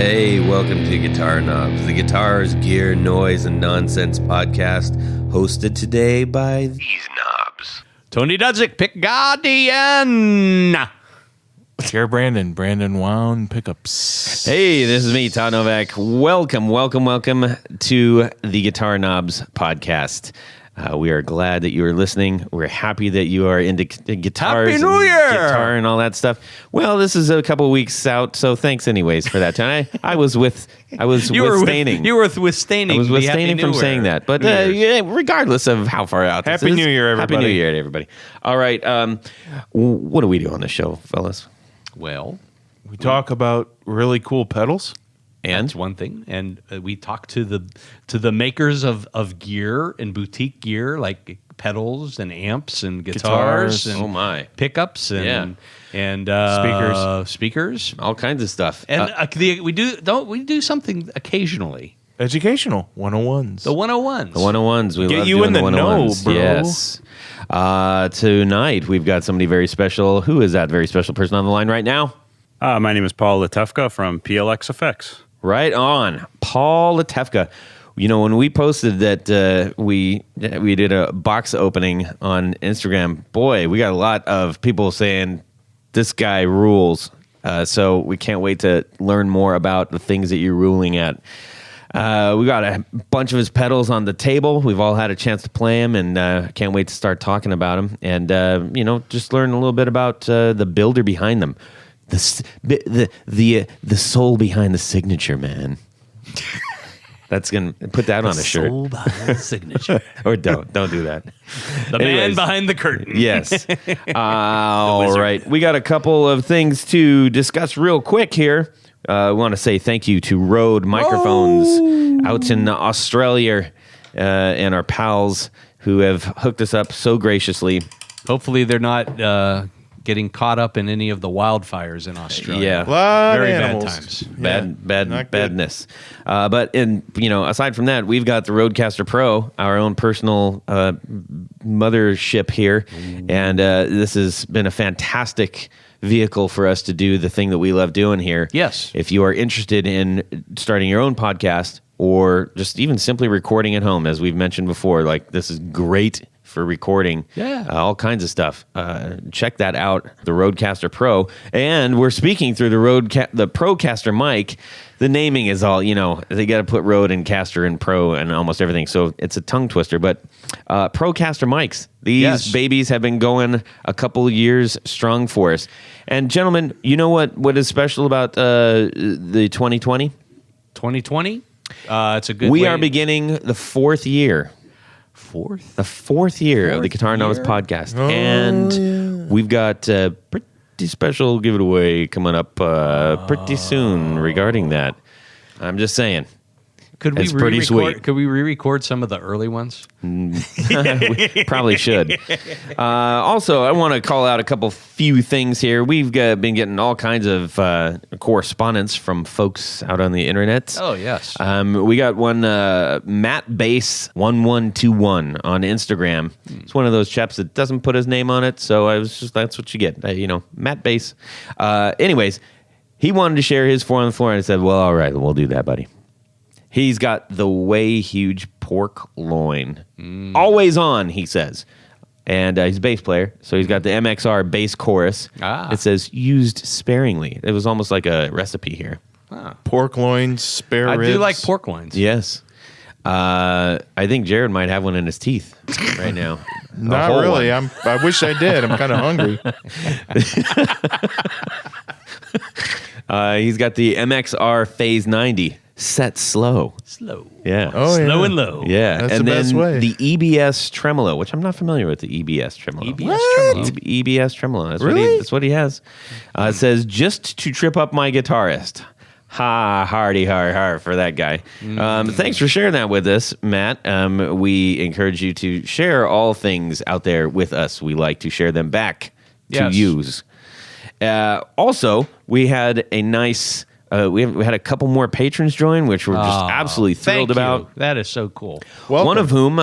Hey, welcome to Guitar Knobs, the guitars, gear, noise, and nonsense podcast, hosted today by these knobs. Tony Dudzik, pick Guardian. Chair Brandon Wound pickups. Hey, this is me, Todd Novak. Welcome to the Guitar Knobs podcast. We are glad that you are listening. We're happy that you are into guitars. Happy New Year! Guitar and all that stuff. Well, this is a couple weeks out, so thanks anyways for that. I was withstaining. You were withstaining. I was withstaining from saying that. But yeah, regardless of how far out this is. Happy New Year, everybody. Happy New Year to everybody. All right. What do we do on this show, fellas? Well, We talk about really cool pedals. And that's one thing, and we talk to the makers of gear and boutique gear like pedals and amps and guitars and oh my pickups and speakers, all kinds of stuff. And we do something occasionally. Educational 101s. The 101s. The 101s. We Get love you doing in the know, 101s. bro. Yes. Tonight we've got somebody very special. Who is that very special person on the line right now? My name is Paul Litewka from PLX-FX. Right on. Paul Litewka. You know, when we posted that we did a box opening on Instagram, boy, we got a lot of people saying this guy rules. So we can't wait to learn more about the things that you're ruling at. We got a bunch of his pedals on the table. We've all had a chance to play them, and can't wait to start talking about them. And just learn a little bit about the builder behind them, the soul behind the signature, man. That's gonna put that on a shirt. Soul behind the signature. Or don't do that. The man behind the curtain. Yes. All right. We got a couple of things to discuss real quick here. We want to say thank you to Rode Microphones out in Australia and our pals who have hooked us up so graciously. Hopefully they're not getting caught up in any of the wildfires in Australia. Yeah. Very bad animals. times. Badness. But aside from that, we've got the Rodecaster Pro, our own personal mothership here, and this has been a fantastic vehicle for us to do the thing that we love doing here. Yes. If you are interested in starting your own podcast or just even simply recording at home, as we've mentioned before, like this is great for recording. Yeah. All kinds of stuff. Check that out, the Rodecaster Pro. And we're speaking through the Procaster mic. The naming is all, they got to put Rode and Caster and Pro and almost everything. So it's a tongue twister. But Procaster mics, these babies have been going a couple years strong for us. And gentlemen, you know what is special about the 2020? 2020? It's a good We are beginning the fourth year. The fourth year of the Guitar Knobs podcast. And we've got a pretty special giveaway coming up pretty soon regarding that. I'm just saying. Could we It's pretty sweet. Could we re-record some of the early ones? We probably should. Also, I want to call out a few things here. We've been getting all kinds of correspondence from folks out on the internet. Oh, yes. We got one, Matt Bass 1121 on Instagram. It's one of those chaps that doesn't put his name on it, so that's what you get. Matt Bass. Anyways, he wanted to share his 4 on the floor, and I said, well, all right, we'll do that, buddy. He's got the way huge pork loin. Always on, he says. And he's a bass player, so he's got the MXR bass chorus. It says, used sparingly. It was almost like a recipe here. Pork loins, spare I ribs. do like pork loins. Yes. I think Jared might have one in his teeth right now. Not really. One. I wish I did. I'm kind of hungry. He's got the MXR Phase 90. Set slow. Slow. Yeah. Oh, yeah. Slow and low. Yeah. That's and the best then way. the EBS tremolo, which I'm not familiar with the EBS tremolo. EBS tremolo. EBS tremolo. That's Really? That's what he has. It says, just to trip up my guitarist. Ha, hardy, har for that guy. Thanks for sharing that with us, Matt. We encourage you to share all things out there with us. We like to share them back to use. Also, we had a nice... we had a couple more patrons join, which we're just absolutely thrilled about. That is so cool. Welcome. One of whom,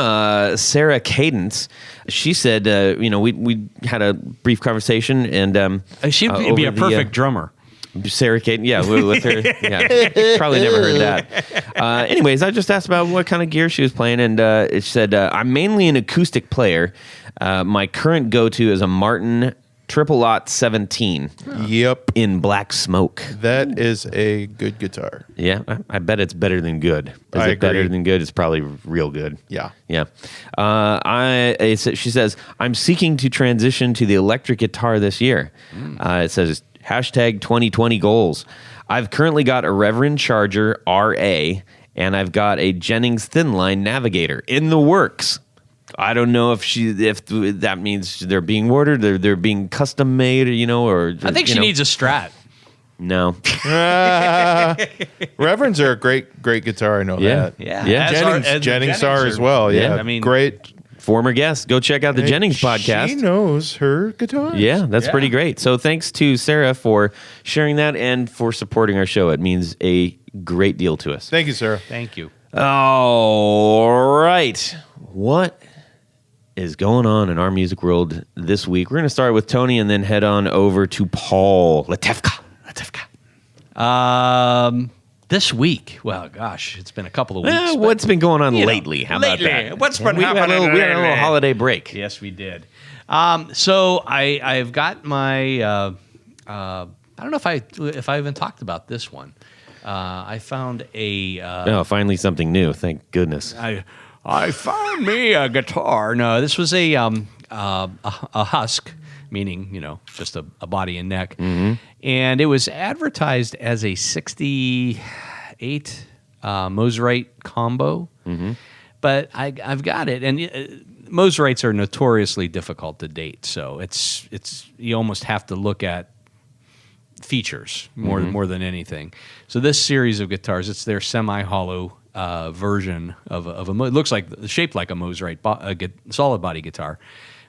Sarah Cadence, she said, we had a brief conversation, and She'd be a perfect drummer. Sarah Kate, yeah, with her. Yeah, probably never heard that. Anyways, I just asked about what kind of gear she was playing, and it said, I'm mainly an acoustic player. My current go-to is a Martin Triple Lot 17 Yep. in black smoke. That is a good guitar. Yeah, I bet it's better than good. Is I it better agree. than good? It's probably real good. Yeah. Yeah. She says, I'm seeking to transition to the electric guitar this year. It says, hashtag 2020 goals. I've currently got a Reverend Charger RA, and I've got a Jennings Thinline Navigator in the works. I don't know if that means they're being ordered, they're being custom made, or I think she needs a Strat. No. Reverends are a great guitar. I know Yeah. that. Yeah. Yeah. As the Jennings are as are- well. Yeah. Yeah. I mean, great. Former guest. Go check out the Jennings podcast. She knows her guitar. Yeah, that's Yeah. pretty great. So thanks to Sarah for sharing that and for supporting our show. It means a great deal to us. Thank you, Sarah. Thank you. All right. What is going on in our music world this week? We're going to start with Tony and then head on over to Paul Litewka. This week, well, gosh, it's been a couple of weeks. but, What's been going on you know, lately? How about lately, that? what's been we had a happening little, we had a little lately? holiday break. Yes, we did. So I've got my. I don't know if I even talked about this one. I found a. Oh, finally something new. Thank goodness. I found me a guitar. No, this was a husk, meaning just a body and neck, and it was advertised as a 68 Moserite combo. But I've got it, and Moserites are notoriously difficult to date. So it's you almost have to look at features more than anything. So this series of guitars, it's their semi-hollow version of a. It looks like shaped like a Moserite solid body guitar,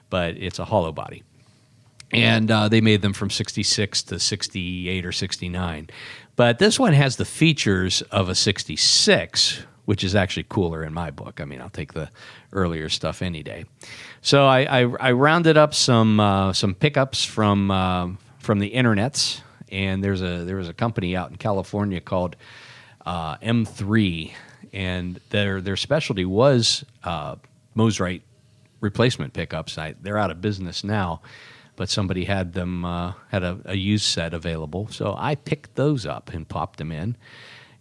but it's a hollow body. And they made them from 66 to 68 or 69. But this one has the features of a 66, which is actually cooler in my book. I mean, I'll take the earlier stuff any day. So I rounded up some pickups from the internets, and there was a company out in California called M3, and their specialty was Moserite replacement pickups. They're out of business now, but somebody had them had a used set available, so I picked those up and popped them in.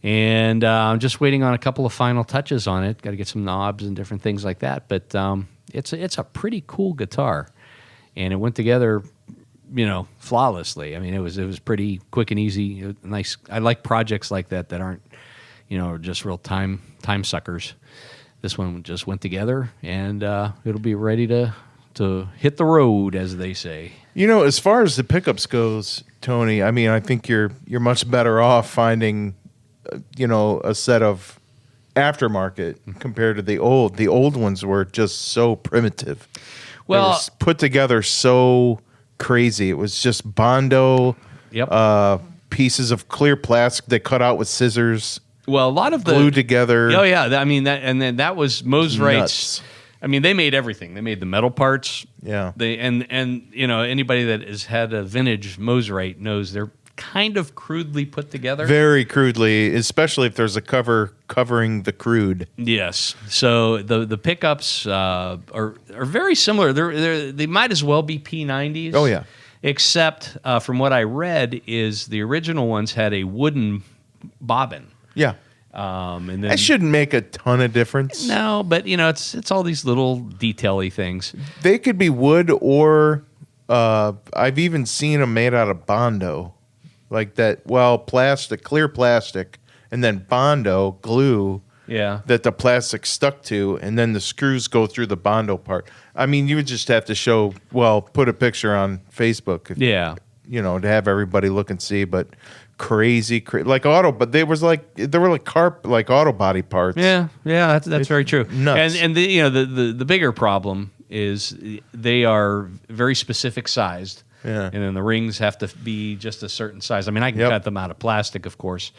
And I'm just waiting on a couple of final touches on it. Got to get some knobs and different things like that. But it's a pretty cool guitar, and it went together, flawlessly. I mean, it was pretty quick and easy. Nice. I like projects like that aren't, just real time suckers. This one just went together, and it'll be ready to hit the road, as they say. As far as the pickups goes, Tony, I mean, I think you're much better off finding, a set of aftermarket compared to the old. The old ones were just so primitive. Well, it was put together so crazy. It was just Bondo, pieces of clear plastic they cut out with scissors. Well, a lot of the glued together. Oh yeah, I mean that, and then that was Moserites. Nuts. I mean, they made everything. They made the metal parts. Yeah. They and anybody that has had a vintage Moserite knows they're kind of crudely put together. Very crudely, especially if there's a cover covering the crude. Yes. So the pickups are very similar. They might as well be P90s. Oh, yeah. Except from what I read is the original ones had a wooden bobbin. Yeah. And then That shouldn't make a ton of difference. no, but it's all these little detail-y things. They could be wood or I've even seen them made out of Bondo. Like that, plastic, clear plastic, and then Bondo glue Yeah. that the plastic stuck to, and then the screws go through the Bondo part. I mean, you would just have to put a picture on Facebook. Yeah. To have everybody look and see, but crazy like auto, but they were like auto body parts. Yeah, that's very true. Nuts. And the bigger problem is they are very specific sized. Yeah. And then the rings have to be just a certain size. I mean, I can Yep. cut them out of plastic, of course,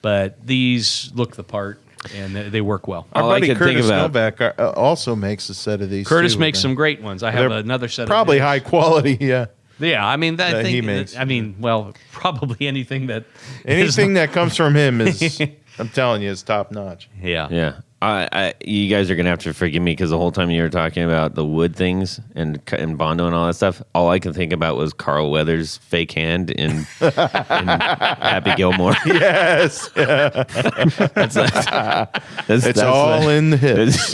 but these look the part and they work well. Our All I buddy could think Curtis about- Novak also makes a set of these. Curtis too, makes I some think. great ones. I have They're another set. Probably of his. high quality. Yeah. Yeah, I mean, I That he think. makes. I mean, well, probably anything that. Anything that comes from him is, I'm telling you, is top notch. Yeah. Yeah. You guys are gonna have to forgive me because the whole time you were talking about the wood things and Bondo and all that stuff, all I could think about was Carl Weathers' fake hand in Happy Gilmore. Yes. That's It's all in the hips.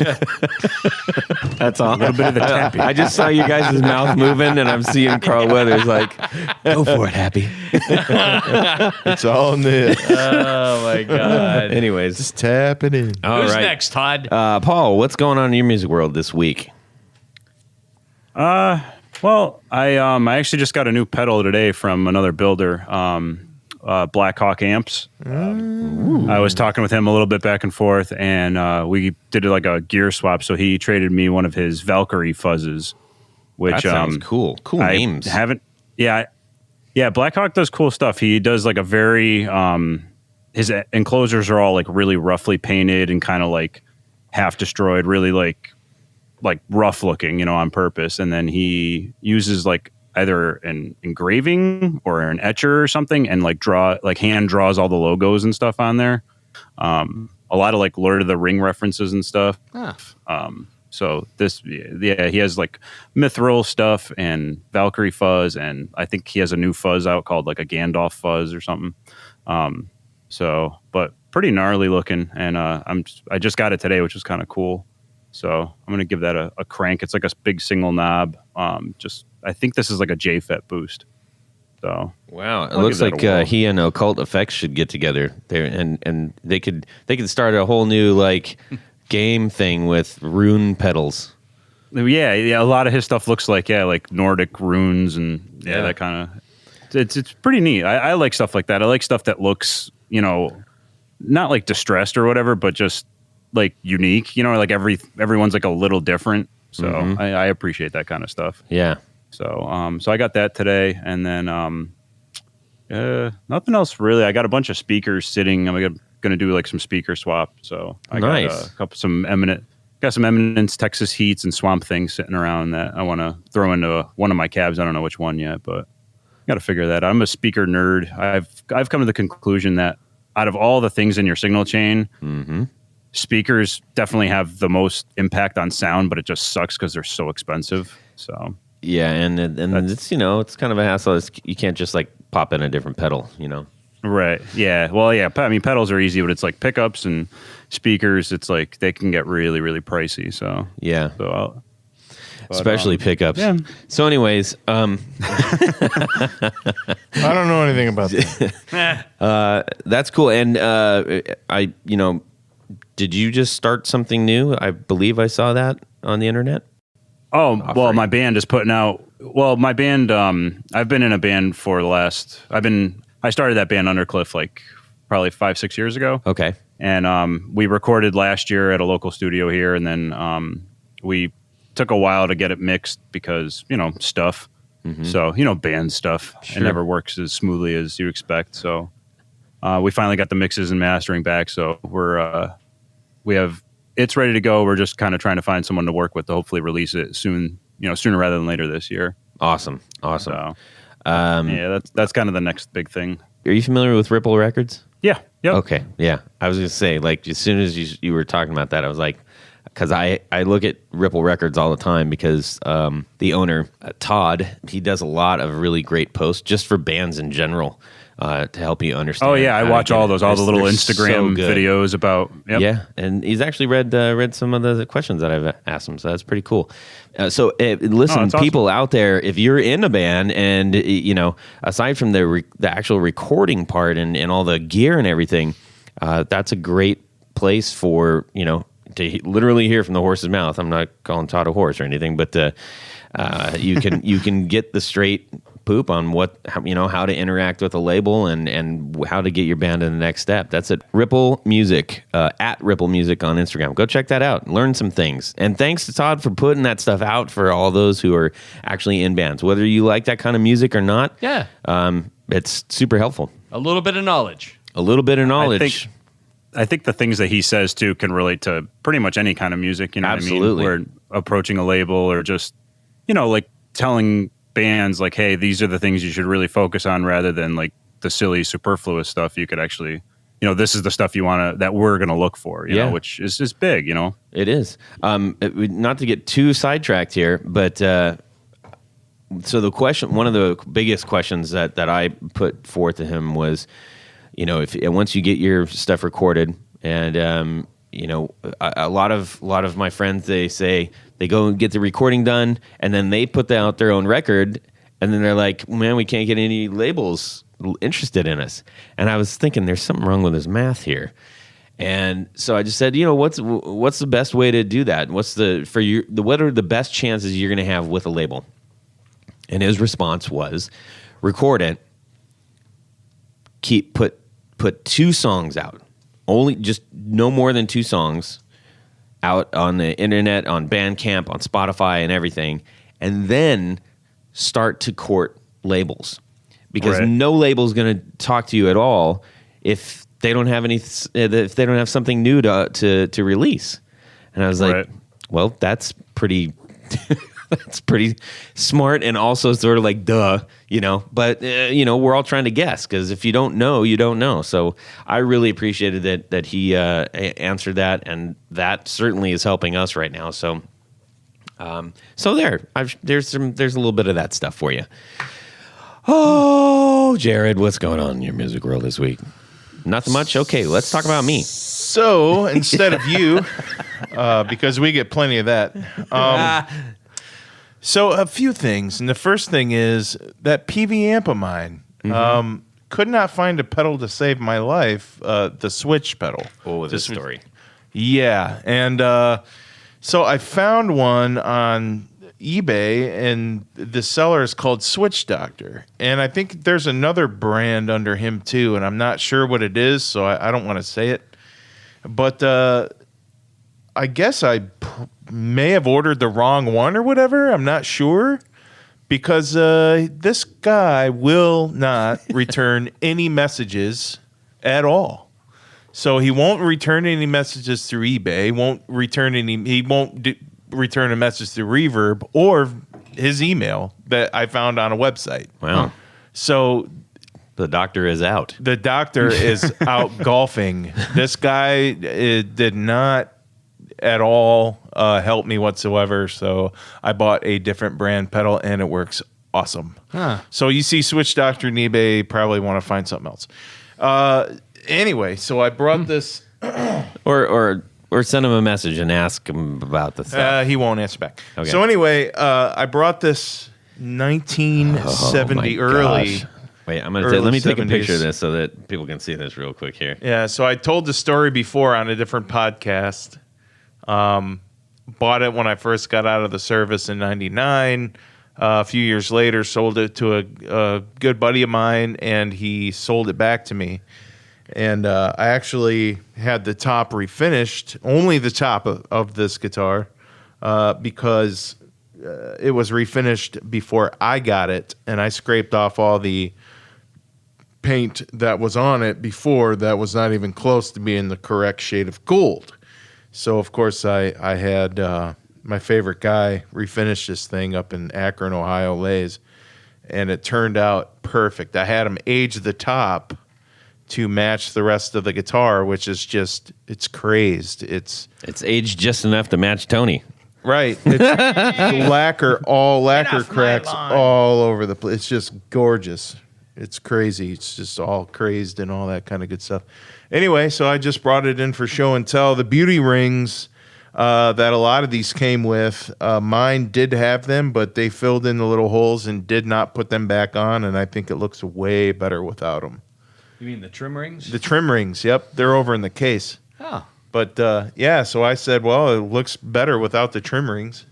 That's all. A little bit of the tappy. I just saw you guys' mouth moving, and I'm seeing Carl Weathers like, "Go for it, Happy." It's all in the hips. Oh my God. Anyways, Just tap it in. all Who's right. next, Todd? Paul, what's going on in your music world this week? Well, I actually just got a new pedal today from another builder, Blackhawk Amps. I was talking with him a little bit back and forth, and we did like a gear swap. So he traded me one of his Valkyrie fuzzes, which That sounds cool. Cool I names. haven't. Yeah. Blackhawk does cool stuff. He does like a very his enclosures are all like really roughly painted and kind of like half destroyed, really like rough looking, on purpose. And then he uses like either an engraving or an etcher or something, and like hand draws all the logos and stuff on there. A lot of like Lord of the Ring references and stuff. So this, he has like Mithril stuff and Valkyrie fuzz, and I think he has a new fuzz out called like a Gandalf fuzz or something. So, but pretty gnarly looking, and I just got it today, which was kind of cool. So I'm gonna give that a crank. It's like a big single knob. I think this is like a JFET boost. So Wow, it I'll looks give that like a whirl. he and Occult Effects should get together there, and they could start a whole new like game thing with rune pedals. yeah, a lot of his stuff looks like Nordic runes and Yeah. that kind of. It's pretty neat. I like stuff like that. I like stuff that looks not like distressed or whatever, but just like unique. Like everyone's like a little different. So I appreciate that kind of stuff. Yeah, So so I got that today, and then nothing else really. I got a bunch of speakers sitting. I'm gonna do like some speaker swap. So I Nice. got some Eminence Texas Heats and Swamp Things sitting around that I want to throw into one of my cabs. I don't know which one yet, but got to figure that out. I'm a speaker nerd. I've come to the conclusion that out of all the things in your signal chain, speakers definitely have the most impact on sound, but it just sucks because they're so expensive. So yeah, and it's it's kind of a hassle. You can't just like pop in a different pedal. right, yeah, well, yeah. I mean, pedals are easy, but it's like pickups and speakers. It's like they can get really, really pricey. So Yeah, especially pickups. yeah. So, anyways, I don't know anything about that. that's cool. And did you just start something new? I believe I saw that on the internet. Oh, well, Offering. my band is putting out. Well, my band. I've been in a band for the last. I started that band Undercliff like probably 5-6 years ago. Okay. And we recorded last year at a local studio here, and then we took a while to get it mixed because stuff. So band stuff. Sure. It never works as smoothly as you expect. So we finally got the mixes and mastering back. So it's ready to go. We're just kind of trying to find someone to work with to hopefully release it soon. Sooner rather than later this year. Awesome. So that's kind of the next big thing. Are you familiar with Ripple Records? Yeah. Yep. Okay. Yeah. I was going to say, like, as soon as you were talking about that, I was like, because I look at Ripple Records all the time because the owner, Todd, he does a lot of really great posts just for bands in general to help you understand. Oh, yeah. I how to watch get all it. those, all the little They're Instagram so good. videos about. Yep. Yeah, and he's actually read some of the questions that I've asked him, so that's pretty cool. Listen, that's awesome. people out there, if you're in a band and aside from the actual recording part and all the gear and everything, that's a great place for to literally hear from the horse's mouth. I'm not calling Todd a horse or anything, but you can get the straight poop on how to interact with a label and how to get your band in the next step. That's at Ripple Music, at Ripple Music on Instagram. Go check that out. Learn some things. And thanks to Todd for putting that stuff out for all those who are actually in bands. Whether you like that kind of music or not, Yeah. It's super helpful. A little bit of knowledge. A little bit of knowledge. I think the things that he says too can relate to pretty much any kind of music. You know Absolutely. what I mean? Or approaching a label or just, like telling bands like, hey, these are the things you should really focus on rather than like the silly superfluous stuff. You could actually, this is the stuff that we're going to look for, you know, which is big, It is. Not to get too sidetracked here, but so the question, one of the biggest questions that I put forth to him was, if once you get your stuff recorded, and a lot of my friends, they say they go and get the recording done, and then they put out their own record, and then they're like, man, we can't get any labels interested in us. And I was thinking, there's something wrong with his math here. And so I just said, what's the best way to do that? What are the best chances you're going to have with a label? And his response was, record it, put 2 songs out, only just no more than 2 songs out on the internet, on Bandcamp, on Spotify, and everything, and then start to court labels, because no label is going to talk to you at all if they don't have something new to release. And I was like, well, that's pretty. That's pretty smart, and also sort of like, duh, But we're all trying to guess, because if you don't know, you don't know. So I really appreciated that he answered that, and that certainly is helping us right now. So, there's a little bit of that stuff for you. Oh, Jared, what's going on in your music world this week? Nothing much. Okay, let's talk about me. So instead of you, because we get plenty of that. So a few things, and the first thing is that PV amp of mine. Could not find a pedal to save my life. The switch pedal. Oh, this story. Yeah, and so I found one on eBay, and the seller is called Switch Doctor, and I think there's another brand under him too, and I'm not sure what it is, so I don't want to say it, but I guess I may have ordered the wrong one or whatever. I'm not sure, because this guy will not return any messages at all. So he won't return any messages through eBay. He won't return return a message through Reverb or his email that I found on a website. Wow. So the doctor is out. The doctor is out golfing. This guy did not at all help me whatsoever. So I bought a different brand pedal, and it works awesome. So you see Switch Doctor and eBay, probably want to find something else. Anyway, so I brought this. Or send him a message and ask him about the stuff. He won't answer back. Okay. So anyway, I brought this 1970 early. Gosh. Wait, let me take a 70s. picture of this so that people can see this real quick here. Yeah, so I told the story before on a different podcast. Bought it when I first got out of the service in 99. A few years later, sold it to a good buddy of mine, and he sold it back to me. And I actually had the top refinished, only the top of this guitar, because it was refinished before I got it, and I scraped off all the paint that was on it before that was not even close to being the correct shade of gold. So, of course, I had my favorite guy refinish this thing up in Akron, Ohio, Lays, and it turned out perfect. I had him age the top to match the rest of the guitar, which is just, it's crazed. It's aged just enough to match Tony. Right. It's lacquer cracks all over the place. It's just gorgeous. It's crazy. It's just all crazed and all that kind of good stuff. Anyway, so I just brought it in for show and tell. The beauty rings that a lot of these came with, mine did have them, but they filled in the little holes and did not put them back on, and I think it looks way better without them. You mean the trim rings? The trim rings, yep. They're over in the case. Oh. But, yeah, so I said, well, it looks better without the trim rings.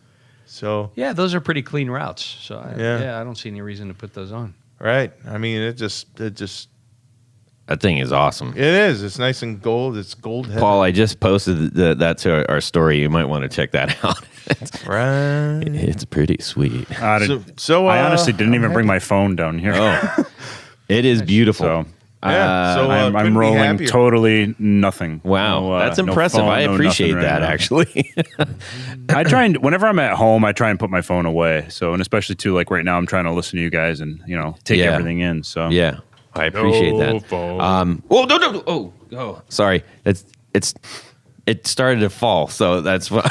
So yeah, those are pretty clean routes. So, I don't see any reason to put those on. right. I mean, it just That thing is awesome. it is. It's nice and gold. It's gold heavy. Paul, I just posted that to our story. You might want to check that out. Right. It's pretty sweet. So I honestly didn't even bring my phone down here. Oh, it is beautiful. So So couldn't I'm be rolling happier. totally nothing. Wow, No, that's no impressive. phone, I no appreciate nothing right that, now. actually. I try and whenever I'm at home, I try and put my phone away. So, and especially too, like right now, I'm trying to listen to you guys and take Yeah. everything in. So Yeah, I appreciate that. phone. Oh no! Oh, sorry. It started to fall, so that's what.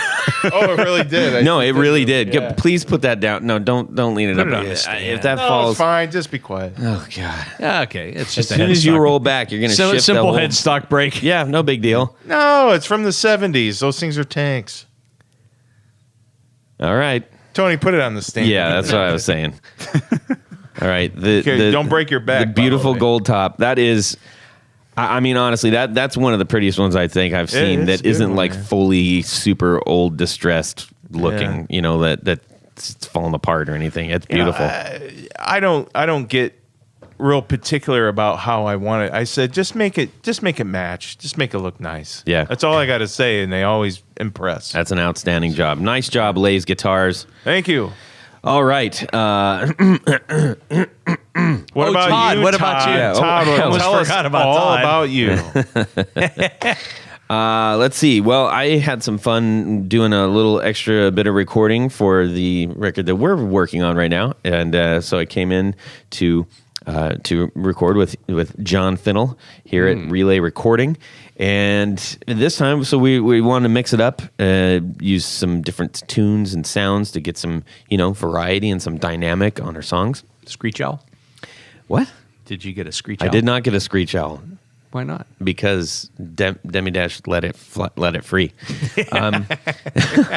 Oh, it really did. No, it really did. Yeah. Please put that down. No, don't lean it Put up. it on the stand. If that No, falls, it's fine. Just be quiet. oh god! Yeah, okay, it's As just a soon as headstock. you roll back, you're gonna So shift simple the whole, headstock break. Yeah, no big deal. No, it's from the 70s. Those things are tanks. All right. Tony, put it on the stand. Yeah, that's what I was saying. All right. Okay, don't break your back, The by the beautiful way. gold top. That is. I mean, honestly, that's one of the prettiest ones I think I've seen. it's That a good isn't one, like man. fully super old, distressed looking. Yeah. That's falling apart or anything. It's beautiful. I don't get real particular about how I want it. I said just make it match. Just make it look nice. Yeah. That's all I got to say, and they always impress. That's an outstanding job. Nice job, Lay's Guitars. Thank you. All right. What about Todd, you? what about you? Todd? Yeah, Todd, I almost tell us forgot about all Todd. about you. Let's see. Well, I had some fun doing a little extra bit of recording for the record that we're working on right now, and so I came in to record with John Finnell here at Relay Recording, and this time, so we wanted to mix it up, use some different tunes and sounds to get some variety and some dynamic on our songs. Screech owl. What? Did you get a screech I owl? did not get a screech owl. Why not? Because Demi Dash let it free. Well,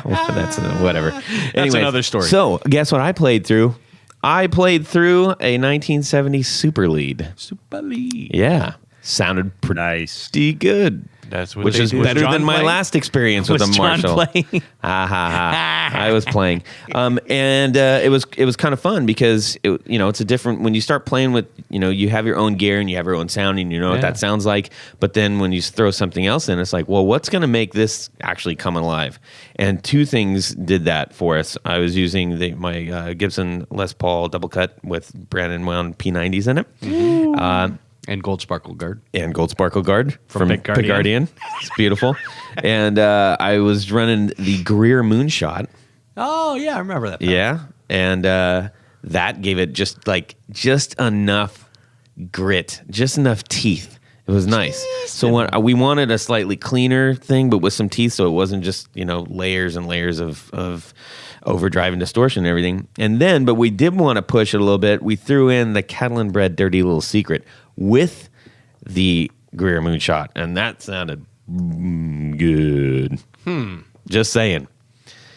that's whatever. Anyways, another story. So, guess what I played through? I played through a 1970 Super Lead. Super lead. Yeah, sounded nice. pretty good. That's what Which they is do. better John than my playing? last experience with Was a John Marshall. playing? Ha ha ha! I was playing, and it was kind of fun because it's a different when you start playing with you have your own gear and you have your own sound and you know what Yeah. that sounds like. But then when you throw something else in, it's like, well, what's going to make this actually come alive? And two things did that for us. I was using my Gibson Les Paul double cut with Brandon wound P90s in it. And gold sparkle guard. And Gold Sparkle Guard from Pickguardian. Pickguardian. It's beautiful. And I was running the Greer Moonshot. Oh yeah, I remember that. Yeah. And that gave it just enough grit, just enough teeth. It was nice. So when we wanted a slightly cleaner thing, but with some teeth, so it wasn't just layers and layers of overdrive and distortion and everything. And then, but we did want to push it a little bit. We threw in the Kettle and Bread Dirty Little Secret with the Greer Moonshot, and that sounded good. Just saying.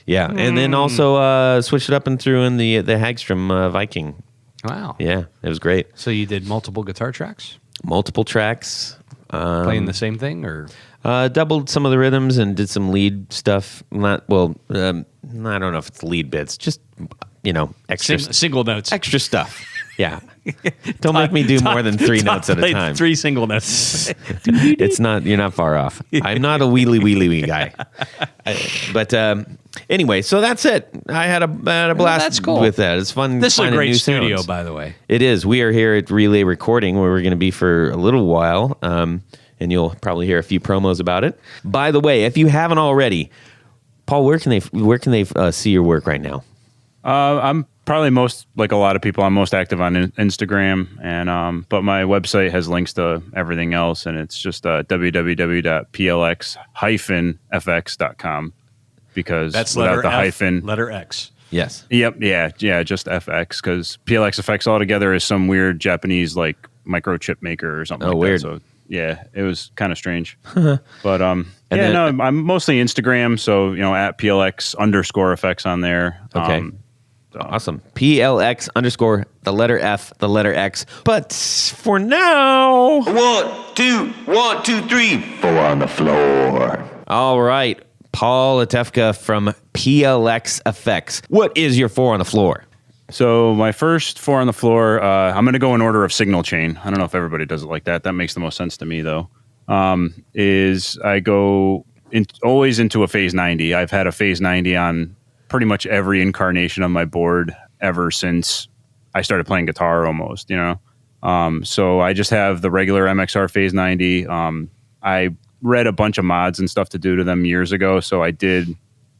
Yeah, and then also switched it up and threw in the Hagstrom Viking. Wow. Yeah, it was great. So you did multiple guitar tracks, Multiple tracks. playing the same thing, or Doubled some of the rhythms and did some lead stuff. I don't know if it's lead bits, just extra single notes? extra stuff. Yeah, don't make me do more than three Todd notes at a played time. 3 single notes. It's not. You're not far off. I'm not a wheelie guy. But anyway, so that's it. I had a blast that's cool. with that. It's fun. This is a finding great new studio, sounds. by the way. It is. We are here at Relay Recording, where we're going to be for a little while, and you'll probably hear a few promos about it. By the way, if you haven't already, Paul, where can they see your work right now? I'm probably most, like a lot of people, I'm most active on Instagram, and but my website has links to everything else, and it's just www.plx-fx.com, because That's without letter the F, hyphen, letter X. Yes. Yep, yeah, just FX, because PLX-FX altogether is some weird Japanese like microchip maker or something. Oh, like weird. That. So yeah, it was kind of strange. But then- I'm mostly Instagram, so at PLX_FX on there. Okay. Awesome. PLX _ the letter F, the letter X. But for now. 1, 2, 1, 2, 3. 4 on the floor. All right. Paul Litewka from PLX-FX. What is your 4 on the floor? So my first 4 on the floor, I'm going to go in order of signal chain. I don't know if everybody does it like that. That makes the most sense to me, though. Is I go always into a phase 90. I've had a phase 90 on pretty much every incarnation of my board ever since I started playing guitar almost, So I just have the regular MXR Phase 90. I read a bunch of mods and stuff to do to them years ago, so I did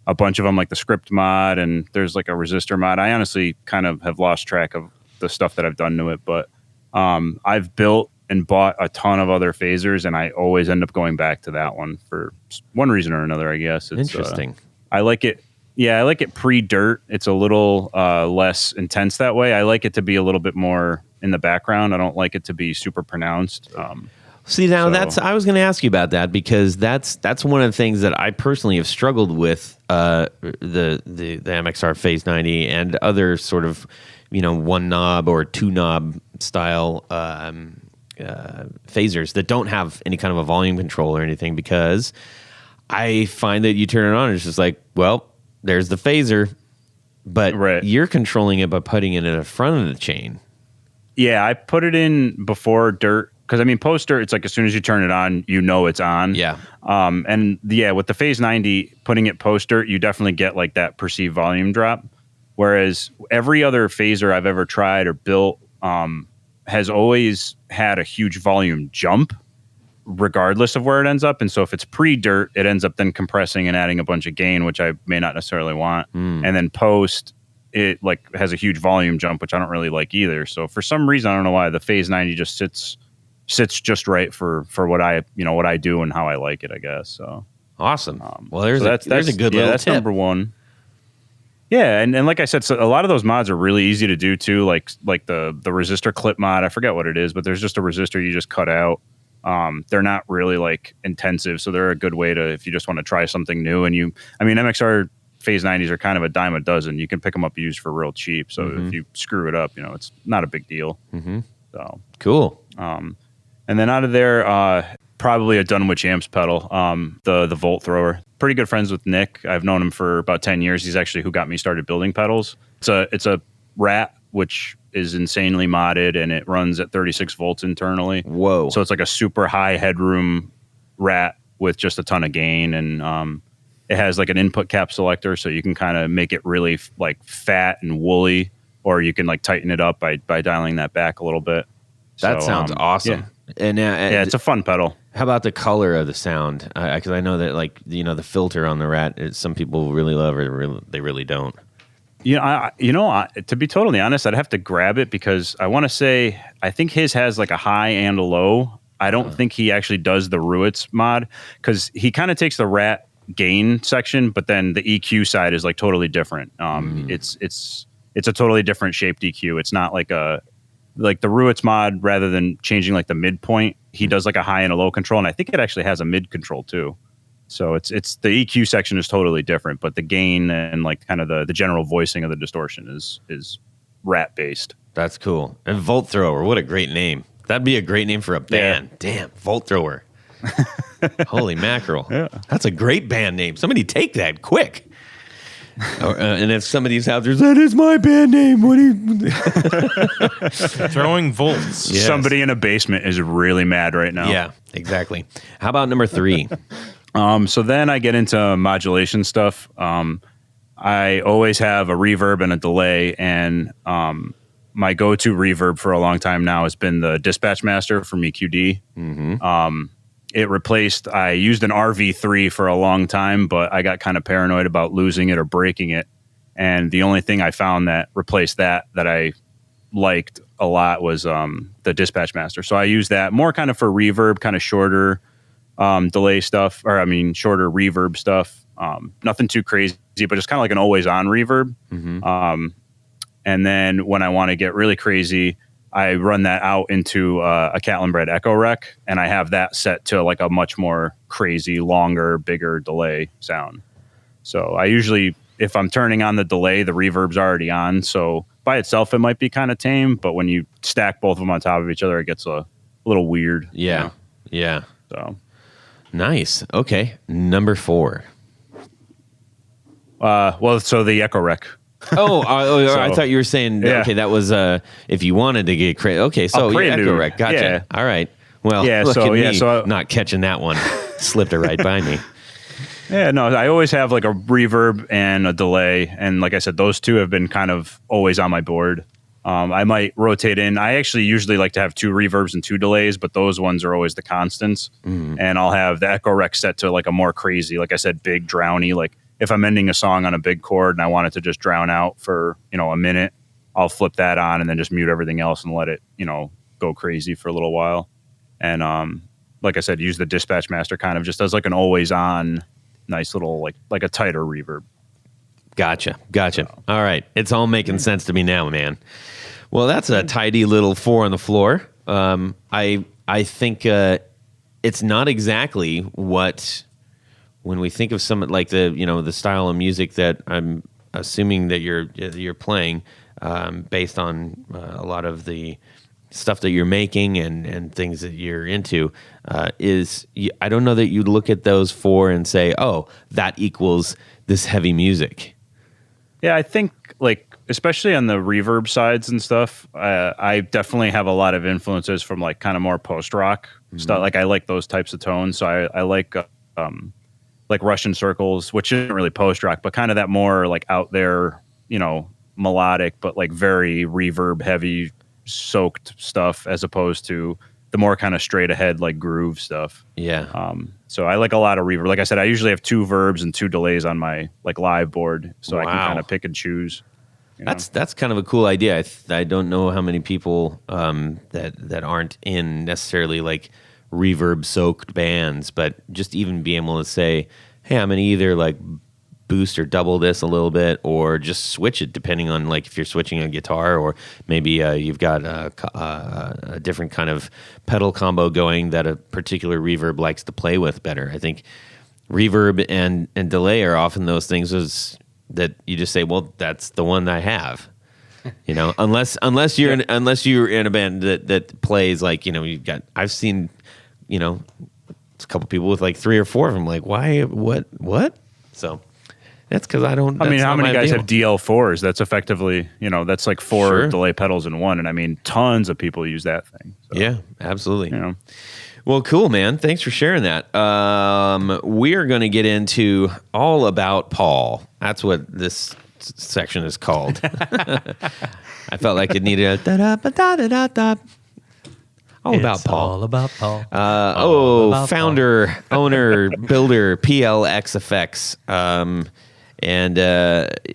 a bunch of them, like the script mod, and there's like a resistor mod. I honestly kind of have lost track of the stuff that I've done to it, but I've built and bought a ton of other phasers, and I always end up going back to that one for one reason or another, I guess. It's, Interesting. I like it. Yeah, I like it pre-dirt. It's a little less intense that way. I like it to be a little bit more in the background. I don't like it to be super pronounced. See, now I was going to ask you about that, because that's one of the things that I personally have struggled with the MXR Phase 90 and other sort of, one knob or two knob style phasers that don't have any kind of a volume control or anything, because I find that you turn it on and it's just like, well, there's the phaser, but you're controlling it by putting it in the front of the chain. Yeah, I put it in before dirt, because I mean, post dirt, it's like as soon as you turn it on, it's on. Yeah. With the Phase 90, putting it post dirt, you definitely get like that perceived volume drop. Whereas every other phaser I've ever tried or built has always had a huge volume jump, regardless of where it ends up. And so if it's pre-dirt, it ends up then compressing and adding a bunch of gain, which I may not necessarily want. And then post, it like has a huge volume jump, which I don't really like either. So for some reason, I don't know why, the Phase 90 just sits just right for what I do and how I like it, I guess. So awesome. Well, there's a good little that's tip. Number one. Yeah, and like I said, so a lot of those mods are really easy to do too, like the resistor clip mod. I forget what it is, but there's just a resistor you just cut out. They're not really like intensive, so they're a good way to, if you just want to try something new. And MXR Phase 90s are kind of a dime a dozen. You can pick them up used for real cheap. So if you screw it up, it's not a big deal. So cool. And then out of there, probably a Dunwich amps pedal, the Volt Thrower. Pretty good friends with Nick. I've known him for about 10 years. He's actually who got me started building pedals. It's a Rat, which is insanely modded, and it runs at 36 volts internally. Whoa. So it's like a super high headroom Rat with just a ton of gain, and it has like an input cap selector, so you can kind of make it really like fat and woolly, or you can like tighten it up by dialing that back a little bit. That sounds awesome. Yeah. And it's a fun pedal. How about the color of the sound? Because I know that, like, the filter on the Rat, some people really love it, they really don't. To be totally honest, I'd have to grab it, because I want to say, I think his has like a high and a low. I don't think he actually does the Ruitz mod, because he kind of takes the Rat gain section, but then the EQ side is like totally different. It's a totally different shaped EQ. It's not like the Ruitz mod, rather than changing like the midpoint, he does like a high and a low control, and I think it actually has a mid control too. So it's the EQ section is totally different, but the gain and like kind of the general voicing of the distortion is Rat based. That's cool. And Volt Thrower, what a great name. That'd be a great name for a band. Yeah. Damn, Volt Thrower. Holy mackerel. Yeah. That's a great band name. Somebody take that quick. And if somebody's out there, that is my band name. What do you throwing volts? Yes. Somebody in a basement is really mad right now. Yeah, exactly. How about number 3? So then I get into modulation stuff. I always have a reverb and a delay, and my go-to reverb for a long time now has been the Dispatch Master from EQD. It replaced, I used an RV3 for a long time, but I got kind of paranoid about losing it or breaking it. And the only thing I found that replaced that I liked a lot was the Dispatch Master. So I use that more kind of for reverb, kind of shorter delay stuff, shorter reverb stuff. Nothing too crazy, but just kind of like an always on reverb. And then when I want to get really crazy, I run that out into a Catlin-bred Echo Rec, and I have that set to like a much more crazy, longer, bigger delay sound. So I usually, if I'm turning on the delay, the reverb's already on. So by itself, it might be kind of tame, but when you stack both of them on top of each other, it gets a little weird. Yeah. Yeah. So nice. Okay. Number 4. So the Echo Rec. So, I thought you were saying, okay, that was if you wanted to get crazy. Okay, so Echo Rec. Gotcha. Yeah. All right. Well, look at me not catching that one. Slipped it right by me. Yeah, no, I always have like a reverb and a delay. And like I said, those two have been kind of always on my board. I might rotate in. I actually usually like to have 2 reverbs and 2 delays, but those ones are always the constants. And I'll have the echo rec set to like a more crazy, like I said, big drowny. Like if I'm ending a song on a big chord and I want it to just drown out for, a minute, I'll flip that on and then just mute everything else and let it, go crazy for a little while. And like I said, use the dispatch master kind of just as like an always on nice little like a tighter reverb. Gotcha. All right. It's all making sense to me now, man. Well, that's a tidy little 4 on the floor. I think it's not exactly what, when we think of some like the style of music that I'm assuming that you're playing, based on a lot of the stuff that you're making and things that you're into, I don't know that you'd look at those 4 and say, oh, that equals this heavy music. Yeah, I think like especially on the reverb sides and stuff, I definitely have a lot of influences from like kind of more post rock stuff. Like I like those types of tones, so I like Russian Circles, which isn't really post rock, but kind of that more like out there, melodic, but like very reverb heavy, soaked stuff, as opposed to the more kind of straight ahead like groove stuff. Yeah. So I like a lot of reverb. Like I said, I usually have 2 verbs and 2 delays on my like live board, so I can kind of pick and choose. That's kind of a cool idea. I don't know how many people that aren't in necessarily like reverb soaked bands, but just even be able to say, hey, I'm gonna either like boost or double this a little bit, or just switch it depending on like if you're switching a guitar, or maybe you've got a different kind of pedal combo going that a particular reverb likes to play with better. I think reverb and delay are often those things that you just say, well, that's the one I have. Unless you're in a band that plays like, I've seen, it's a couple people with like 3 or 4 of them. Like, why? What? So that's because I don't. I mean, how many guys have DL4s? That's effectively, that's like 4 delay pedals in one. And I mean, tons of people use that thing. So, yeah, absolutely. Well, cool, man. Thanks for sharing that. We are going to get into all about Paul. That's what this section is called. I felt like it needed a da-da-ba-da-da-da-da. All about Paul. All about Paul. About founder, Paul. Owner, builder, PLX-FX. And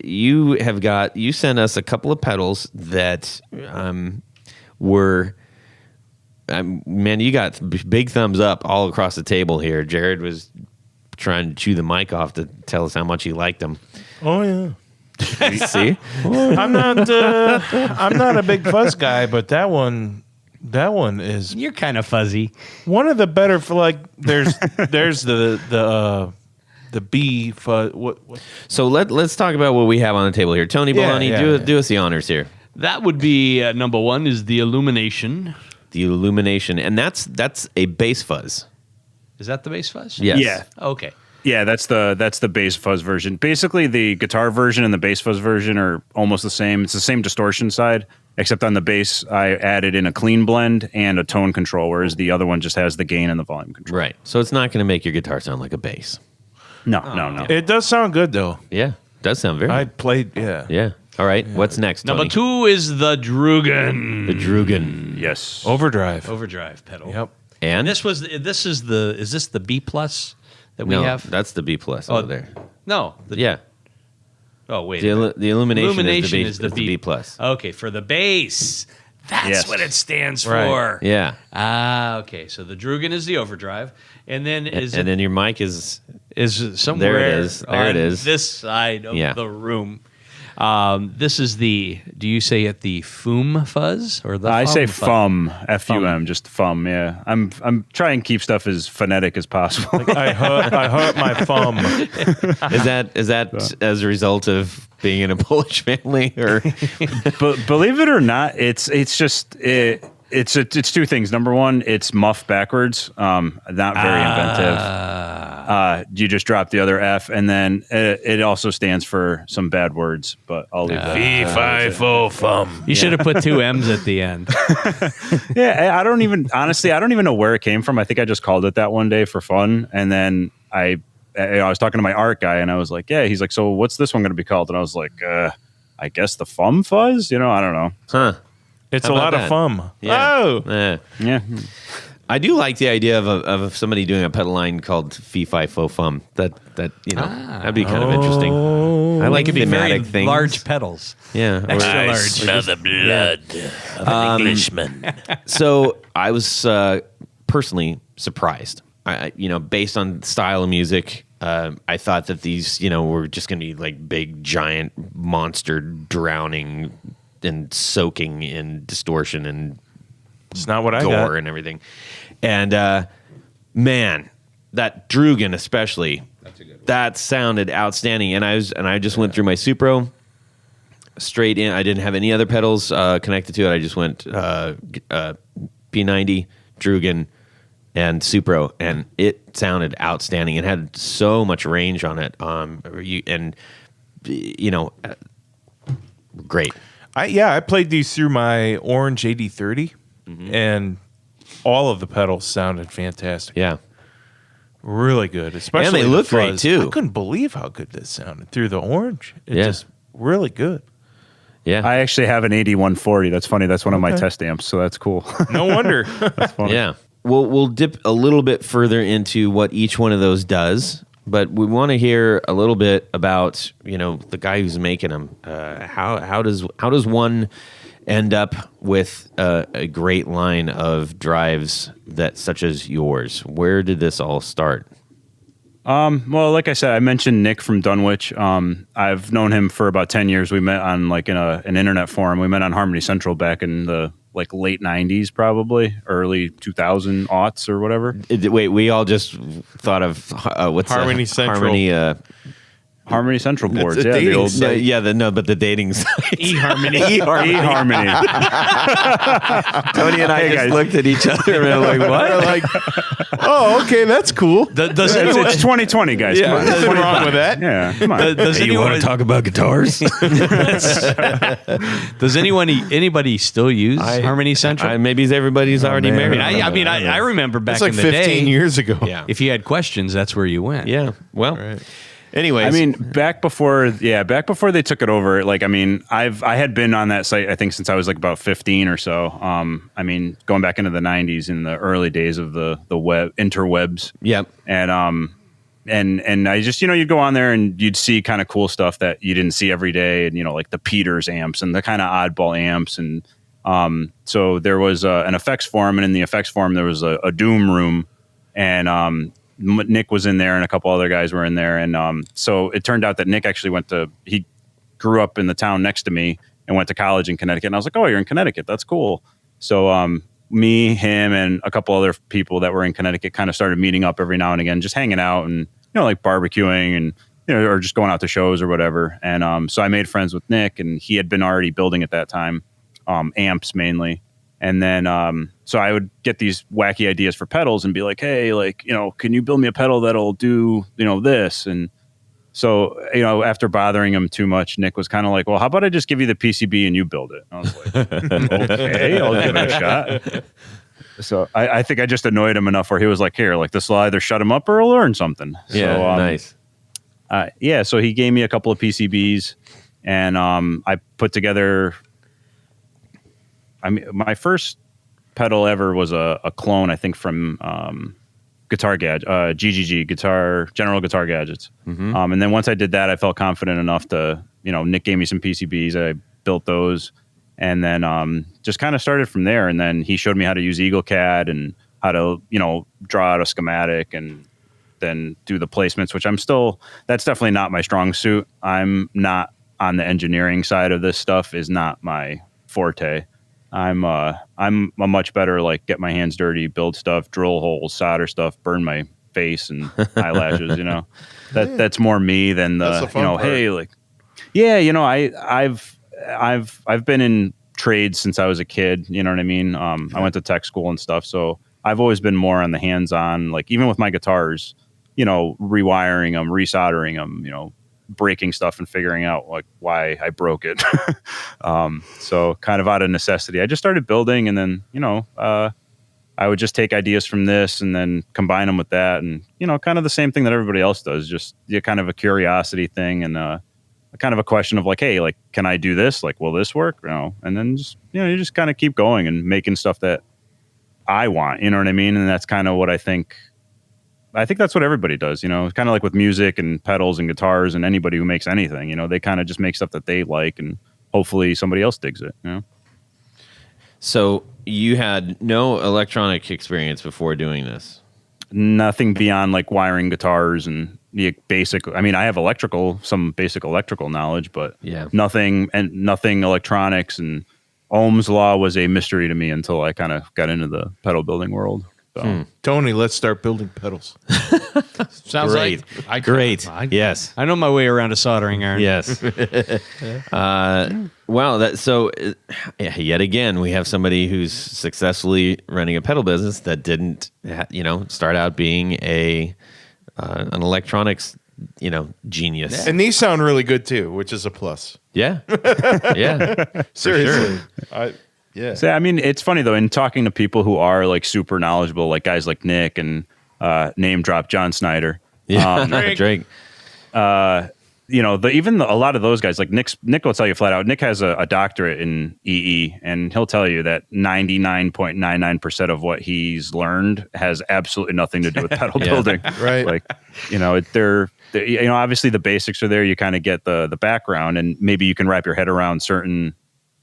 you sent us a couple of pedals that were, man, you got big thumbs up all across the table here. Jared was trying to chew the mic off to tell us how much he liked them. Oh yeah. See, I'm not a big fuzz guy, but that one is You're kind of fuzzy. one of the better for like. There's the B fuzz. What? So let's talk about what we have on the table here. Tony Baloney, do us the honors here. That would be number 1 is the Illumination. The Illumination, and that's a bass fuzz. Is that the bass fuzz? Yes. Yeah. Okay. Yeah, that's the bass fuzz version. Basically, the guitar version and the bass fuzz version are almost the same. It's the same distortion side, except on the bass, I added in a clean blend and a tone control, whereas the other one just has the gain and the volume control. Right. So it's not going to make your guitar sound like a bass. No. It does sound good though. Yeah. Does sound very I good. played. Yeah. Yeah. All right. What's next, Tony? Number 2 is the Drugan. The Drugan. Yes. Overdrive pedal. Yep. And Is this the B plus that we no, have? that's the B plus over there. No. Yeah. Oh wait. The Illumination is the B plus. Okay, for the bass. That's Yes. what it stands Right. for. Yeah. Okay. So the Drugan is the overdrive, and then then your mic is somewhere There it is. There on it is. this side of Yeah. the room. This is the. Do you say it the FUM fuzz or the? I say fuzz? FUM, F-U-M, just FUM. Yeah, I'm trying to keep stuff as phonetic as possible. I hurt my thumb. Is that as a result of being in a Polish family, or But believe it or not, it's two things. Number one, it's muff backwards. Not very inventive. You just drop the other F, and then it also stands for some bad words. But I'll leave that. Fee-fi-fo-fum. You should have put 2 M's at the end. Yeah, I don't even know where it came from. I think I just called it that one day for fun, and then I was talking to my art guy, and I was like, "Yeah." He's like, "So what's this one going to be called?" And I was like, I guess the fuzz. You know, I don't know. Huh. It's How a lot about of that? fun. Yeah. Oh, Yeah. I do like the idea of somebody doing a pedal line called Fee Fi Fo Fum. That that'd be kind of interesting. I like It could be very thematic things. large pedals. Yeah. Extra Or- large. Smell the blood of an Englishman. So I was personally surprised. Based on style of music, I thought that these, were just going to be like big, giant monster drowning and soaking in distortion and it's not what I gore got. and everything. And man, that Drugan especially, that sounded outstanding. And I just went through my Supro straight in. I didn't have any other pedals connected to it. I just went P90, Drugan, and Supro, and it sounded outstanding. It had so much range on it. Great. I played these through my Orange 8030, and all of the pedals sounded fantastic. Yeah. Really good, especially And they the look great, fuzz. too. I couldn't believe how good this sounded through the Orange. It Yeah. just really good. Yeah. I actually have an 8140. That's funny. That's one of my Okay. test amps, so that's cool. No wonder. That's funny. Yeah. We'll dip a little bit further into what each one of those does, but we want to hear a little bit about, the guy who's making them. How does one end up with a great line of drives such as yours? Where did this all start? Well, like I said, I mentioned Nick from Dunwich. I've known him for about 10 years. We met on an internet forum. We met on Harmony Central back in the late 90s, probably early 2000 aughts or whatever. Wait, we all just thought of what's Harmony Central. Harmony. Harmony Central boards, a yeah, the dating old site. But the dating site. eHarmony. eHarmony. Tony and I Hey, just guys. looked at each other and we're like, what? We're like, oh, okay, that's cool. Does It's anyone, 2020, guys. Come on. Nothing wrong with that. Yeah, come on. does anyone talk about guitars? does anybody still use Harmony Central? Maybe everybody's already man. married. I remember back It's like in the 15 day. years ago. Yeah. If you had questions, that's where you went. Yeah. Well, Right. anyways. I mean, back before they took it over, I had been on that site, I think, since I was about 15 or so. Going back into the 90s, in the early days of the web interwebs. yep. And I just, you'd go on there and you'd see kind of cool stuff that you didn't see every day. And, like the Peters amps and the kind of oddball amps. And so there was an effects forum, and in the effects forum, there was a Doom room. And Nick was in there and a couple other guys were in there. And so it turned out that Nick actually he grew up in the town next to me and went to college in Connecticut. And I was like, oh, you're in Connecticut. That's cool. So me, him, and a couple other people that were in Connecticut kind of started meeting up every now and again, just hanging out and, like barbecuing and, or just going out to shows or whatever. And so I made friends with Nick, and he had been already building at that time, amps mainly. And then, so I would get these wacky ideas for pedals and be like, hey, can you build me a pedal that'll do, this? And so, after bothering him too much, Nick was kind of like, well, how about I just give you the PCB and you build it? And I was like, okay, I'll give it a shot. So I think I just annoyed him enough where he was like, here, this will either shut him up or he'll learn something. Yeah. So, Nice. So he gave me a couple of PCBs, and I put together. My first pedal ever was a clone, I think, from Guitar Gadget, GGG, General Guitar Gadgets. Mm-hmm. And then once I did that, I felt confident enough to, Nick gave me some PCBs. I built those, and then just kind of started from there. And then he showed me how to use EagleCAD and how to, draw out a schematic and then do the placements, which that's definitely not my strong suit. I'm not on the engineering side of this stuff, is not my forte. I'm a much better, get my hands dirty, build stuff, drill holes, solder stuff, burn my face and eyelashes. That's more me than That's the fun part. I've been in trades since I was a kid. You know what I mean? I went to tech school and stuff, so I've always been more on the hands-on. Even with my guitars, rewiring them, resoldering them, breaking stuff and figuring out why I broke it. So kind of out of necessity, I just started building, and then, I would just take ideas from this and then combine them with that. And, kind of the same thing that everybody else does, just kind of a curiosity thing and kind of a question of like, hey, like, can I do this? Like, will this work? And then just, you just kind of keep going and making stuff that I want, you know what I mean? And that's kind of what I think that's what everybody does, kind of like with music and pedals and guitars and anybody who makes anything, they kind of just make stuff that they like and hopefully somebody else digs it, So you had no electronic experience before doing this? Nothing beyond like wiring guitars and the basic. I mean, I have some basic electrical knowledge, but nothing electronics, and Ohm's law was a mystery to me until I kind of got into the pedal building world. So. Tony, let's start building pedals. Sounds Great. like Great. Yes. I know my way around a soldering iron. Yes. Wow. So yet again, we have somebody who's successfully running a pedal business that didn't, start out being an electronics, genius. And these sound really good too, which is a plus. Yeah. Yeah. Seriously. Yeah. So, I mean, it's funny though, in talking to people who are like super knowledgeable, like guys like Nick and name drop John Snyder. Yeah. Drake. Even a lot of those guys, like Nick will tell you flat out, Nick has a doctorate in EE, and he'll tell you that 99.99% of what he's learned has absolutely nothing to do with pedal building. Right. Like, they're obviously the basics are there. You kind of get the background, and maybe you can wrap your head around certain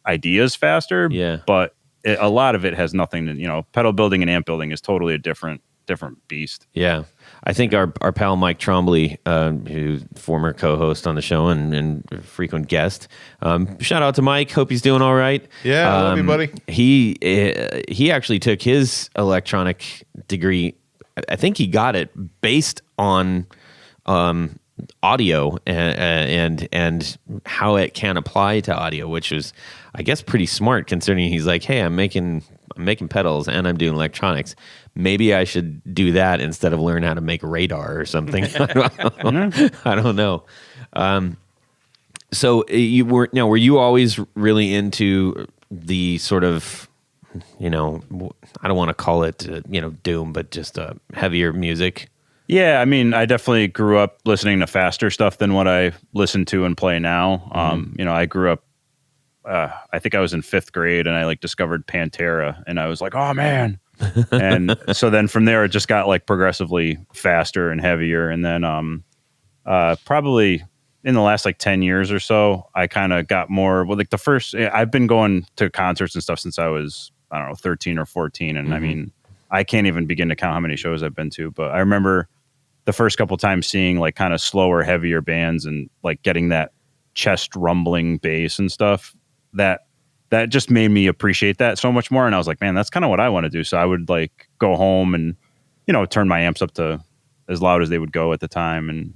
ideas faster. Yeah. But a lot of it has nothing to, pedal building and amp building is totally a different beast. Yeah. I think our pal Mike Trombley, who's former co-host on the show and frequent guest, shout out to Mike. Hope he's doing all right. Yeah, love you, buddy. He actually took his electronic degree. I think he got it based on audio and how it can apply to audio, which was, I guess, pretty smart considering he's like, hey, I'm making pedals and I'm doing electronics. Maybe I should do that instead of learn how to make radar or something. I don't know. So were you always really into the sort of, I don't want to call it, doom, but just heavier music? Yeah, I mean, I definitely grew up listening to faster stuff than what I listen to and play now. I grew up, I think I was in 5th grade and I discovered Pantera and I was like, oh man. And so then from there, it just got progressively faster and heavier. And then probably in the last 10 years or so, I kind of got more, I've been going to concerts and stuff since I was, 13 or 14. And I mean, I can't even begin to count how many shows I've been to, but I remember the first couple times seeing kind of slower, heavier bands and getting that chest rumbling bass and stuff that just made me appreciate that so much more. And I was like, man, that's kind of what I want to do. So I would go home and, turn my amps up to as loud as they would go at the time. And,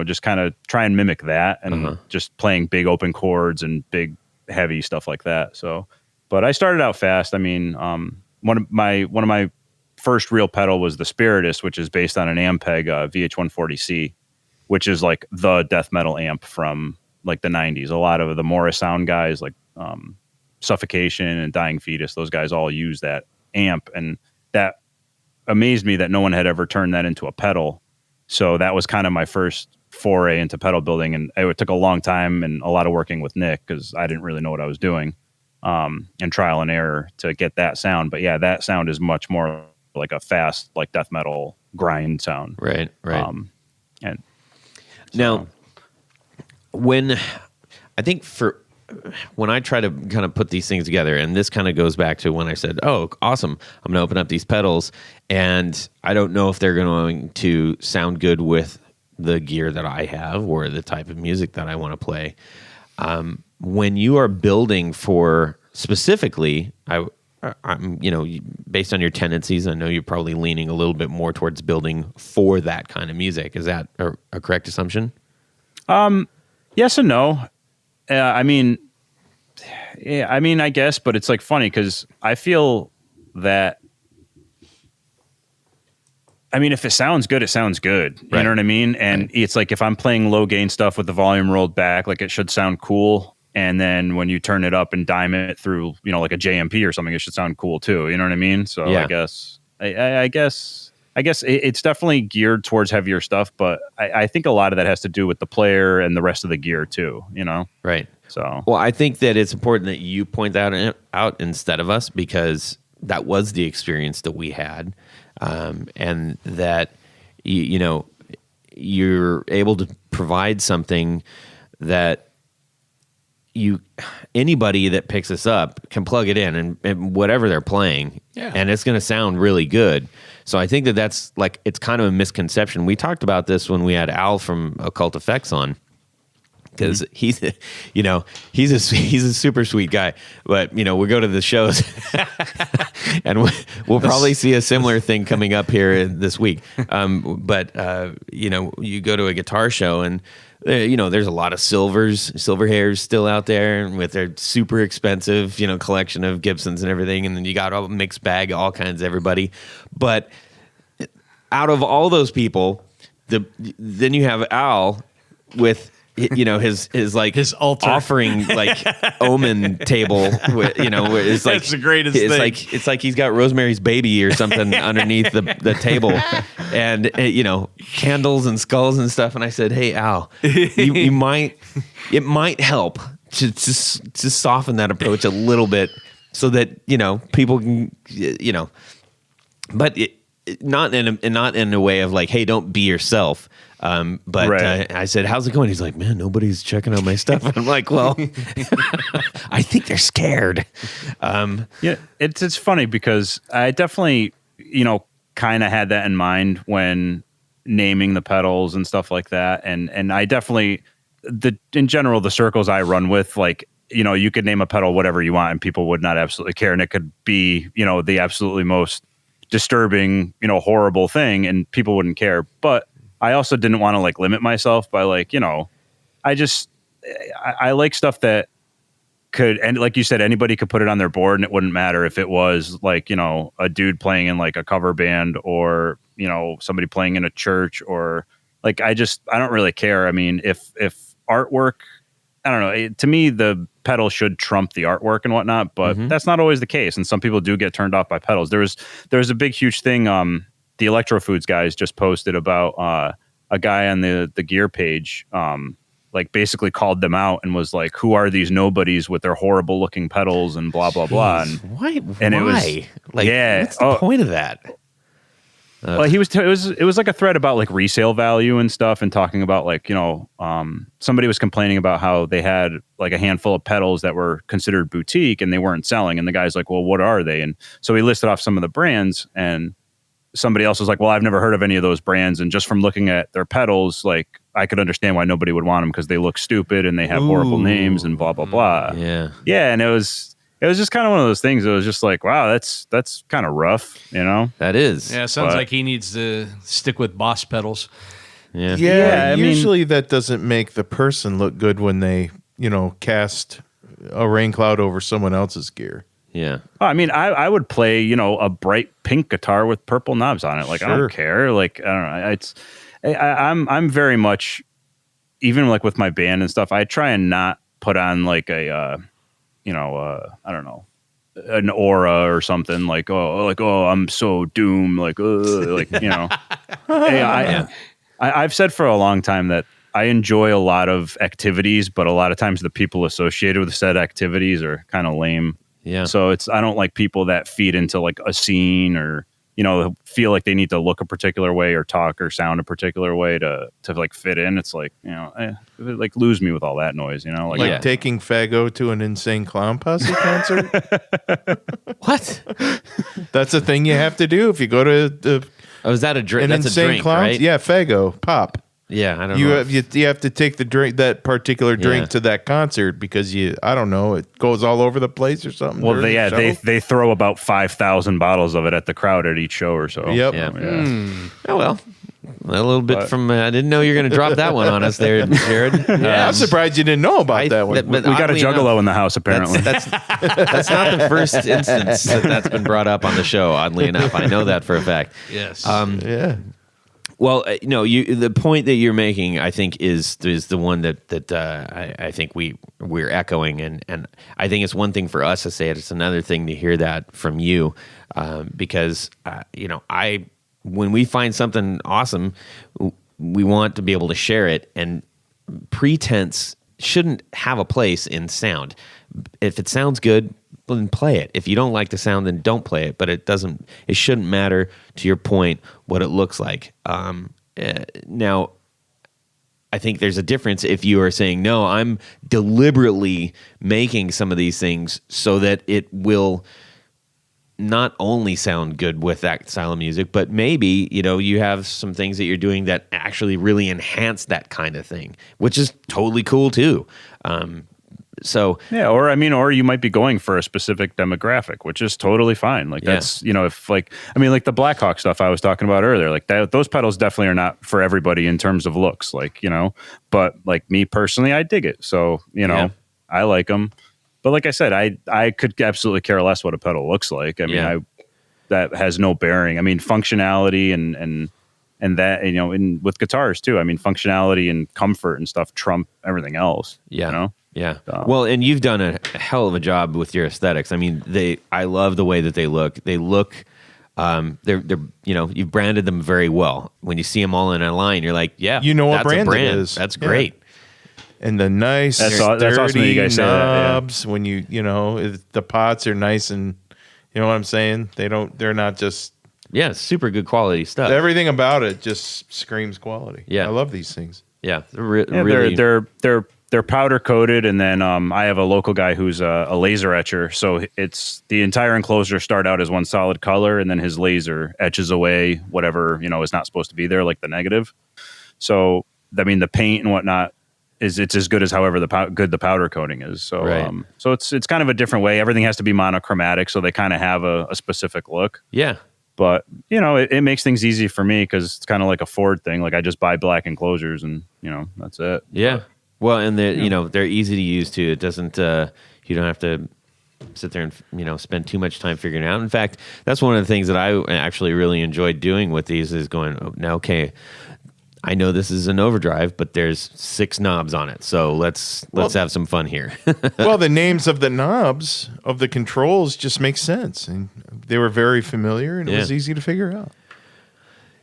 just kind of try and mimic that and just playing big open chords and big heavy stuff like that. So, but I started out fast. I mean, one of my first real pedal was the Spiritus, which is based on an Ampeg VH140C, which is the death metal amp from the 90s. A lot of the Morris Sound guys Suffocation and Dying Fetus, those guys all use that amp, and that amazed me that no one had ever turned that into a pedal. So that was kind of my first foray into pedal building, and it took a long time and a lot of working with Nick because I didn't really know what I was doing, and trial and error to get that sound. But yeah, that sound is much more like a fast, death metal grind sound. Right. And now, when I try to kind of put these things together, and this kind of goes back to when I said, oh, awesome, I'm going to open up these pedals, and I don't know if they're going to sound good with the gear that I have or the type of music that I want to play. When you are building for specifically, I'm, based on your tendencies, I know you're probably leaning a little bit more towards building for that kind of music. Is that a correct assumption? Yes and no. I mean, I guess, but it's funny because I feel that, if it sounds good, it sounds good. You know what I mean? And it's if I'm playing low gain stuff with the volume rolled back, it should sound cool. And then when you turn it up and dime it through, a JMP or something, it should sound cool too. You know what I mean? So yeah. I guess I guess it's definitely geared towards heavier stuff, but I think a lot of that has to do with the player and the rest of the gear too, you know? Right. So, well, I think that it's important that you point that out instead of us, because that was the experience that we had, and that you know, you're able to provide something that anybody that picks this up can plug it in and whatever they're playing, and it's going to sound really good. So I think that's like, it's kind of a misconception. We talked about this when we had Al from Occult Effects on, because he's a super sweet guy, but we go to the shows and we'll probably see a similar thing coming up here this week. But you go to a guitar show and there's a lot of silver hairs still out there with their super expensive collection of Gibsons and everything, and then you got a mixed bag, all kinds of everybody. But out of all those people, then you have Al with his altar offering, like, omen table, where it's like, that's the greatest thing. It's like he's got Rosemary's Baby or something underneath the table, and candles and skulls and stuff. And I said, hey, Al, it might help to soften that approach a little bit, so that people can but not in a way of like, hey, don't be yourself. But right. I said, how's it going? He's like, man, nobody's checking out my stuff. I'm like, well, I think they're scared. Yeah, it's funny because I definitely, kind of had that in mind when naming the pedals and stuff like that. And I definitely, in general, the circles I run with, like, you could name a pedal whatever you want and people would not absolutely care. And it could be, the absolutely most disturbing, horrible thing, and people wouldn't care. But I also didn't want to like limit myself by like, I like stuff that could, and like you said, anybody could put it on their board and it wouldn't matter if it was like, a dude playing in like a cover band, or, somebody playing in a church, or like, I don't really care. I mean, if artwork, I don't know, to me, the pedal should trump the artwork and whatnot, but that's not always the case. And some people do get turned off by pedals. There was a big, huge thing. The Electro Foods guys just posted about a guy on the gear page, like basically called them out and was like, "Who are these nobodies with their horrible looking pedals and blah blah blah?" And why? It was like, yeah. What's the point of that? Well, it was like a thread about like resale value and stuff, and talking about like somebody was complaining about how they had like a handful of pedals that were considered boutique and they weren't selling, and the guy's like, "Well, what are they?" And so he listed off some of the brands, and somebody else was like, well, I've never heard of any of those brands. And just from looking at their pedals, like, I could understand why nobody would want them, because they look stupid and they have horrible names and blah, blah, blah. Yeah. Yeah. And it was just kind of one of those things. It was just like, wow, that's kind of rough, That is. Yeah. Sounds like he needs to stick with Boss pedals. Yeah. Yeah. I mean, usually that doesn't make the person look good when they, cast a rain cloud over someone else's gear. Yeah. I mean, I would play, a bright pink guitar with purple knobs on it. Like, Sure. I don't care. Like, I don't know. I'm very much, even like with my band and stuff, I try and not put on like I don't know, an aura or something like, I'm so doomed. Like, Hey, I've said for a long time that I enjoy a lot of activities, but a lot of times the people associated with said activities are kind of lame. Yeah. So I don't like people that feed into like a scene, or, feel like they need to look a particular way or talk or sound a particular way to like fit in. It's like, like lose me with all that noise, Like taking Fago to an Insane Clown Posse concert. What? That's a thing you have to do if you go to the Is that a drink? an That's Insane a drink, Clowns. right? Yeah, Fago pop. Yeah, I don't You know. have to take the drink, that particular drink, Yeah. to that concert, because I don't know, it goes all over the place or something. Well, during the show. they throw about 5,000 bottles of it at the crowd at each show or so. Yep. Yeah. Yeah. Oh, well. A little bit from, I didn't know you were going to drop that one on us there, Jared. I'm surprised you didn't know about that one. but We got a oddly juggalo enough, in the house, apparently. That's not the first instance that's been brought up on the show, oddly enough. I know that for a fact. Yes. Yeah. Well, the point that you're making, I think, is the one that I think we're echoing, and I think it's one thing for us to say it. It's another thing to hear that from you, because when we find something awesome, we want to be able to share it, and pretense shouldn't have a place in sound. If it sounds good, then play it. If you don't like the sound, then don't play it. But it shouldn't matter, to your point, what it looks like. Now, I think there's a difference if you are saying, no, I'm deliberately making some of these things so that it will not only sound good with that style of music, but maybe, you have some things that you're doing that actually really enhance that kind of thing, which is totally cool too. Or you might be going for a specific demographic, which is totally fine. Like that's, if like the Blackhawk stuff I was talking about earlier, like those pedals definitely are not for everybody in terms of looks, but like me personally, I dig it. So, I like them. But like I said, I could absolutely care less what a pedal looks like. That has no bearing. Functionality and that, and with guitars too. Functionality and comfort and stuff trump everything else. Yeah. Yeah. Well, and you've done a hell of a job with your aesthetics. I love the way that they look. They look, they're you've branded them very well. When you see them all in a line, you're like, yeah, you know what that's brand a brand. it is. That's great. And the nice, that's awesome that you guys say knobs. That, yeah. When the pots are nice, and you know what I'm saying. They're not just. Yeah, super good quality stuff. Everything about it just screams quality. Yeah, I love these things. Yeah, really. They're powder coated, and then I have a local guy who's a laser etcher. So it's the entire enclosure start out as one solid color, and then his laser etches away whatever is not supposed to be there, like the negative. So the paint and whatnot it's as good as however good the powder coating is. So right. So it's kind of a different way. Everything has to be monochromatic, so they kind of have a specific look. Yeah. But, it makes things easy for me because it's kind of like a Ford thing. Like I just buy black enclosures and, that's it. Yeah. Well, and they're easy to use too. It doesn't, you don't have to sit there and, spend too much time figuring it out. In fact, that's one of the things that I actually really enjoyed doing with these is going, oh, now, okay, I know this is an overdrive, but there's 6 knobs on it. So let's have some fun here. Well, the names of the knobs of the controls just make sense, and they were very familiar, and it was easy to figure out.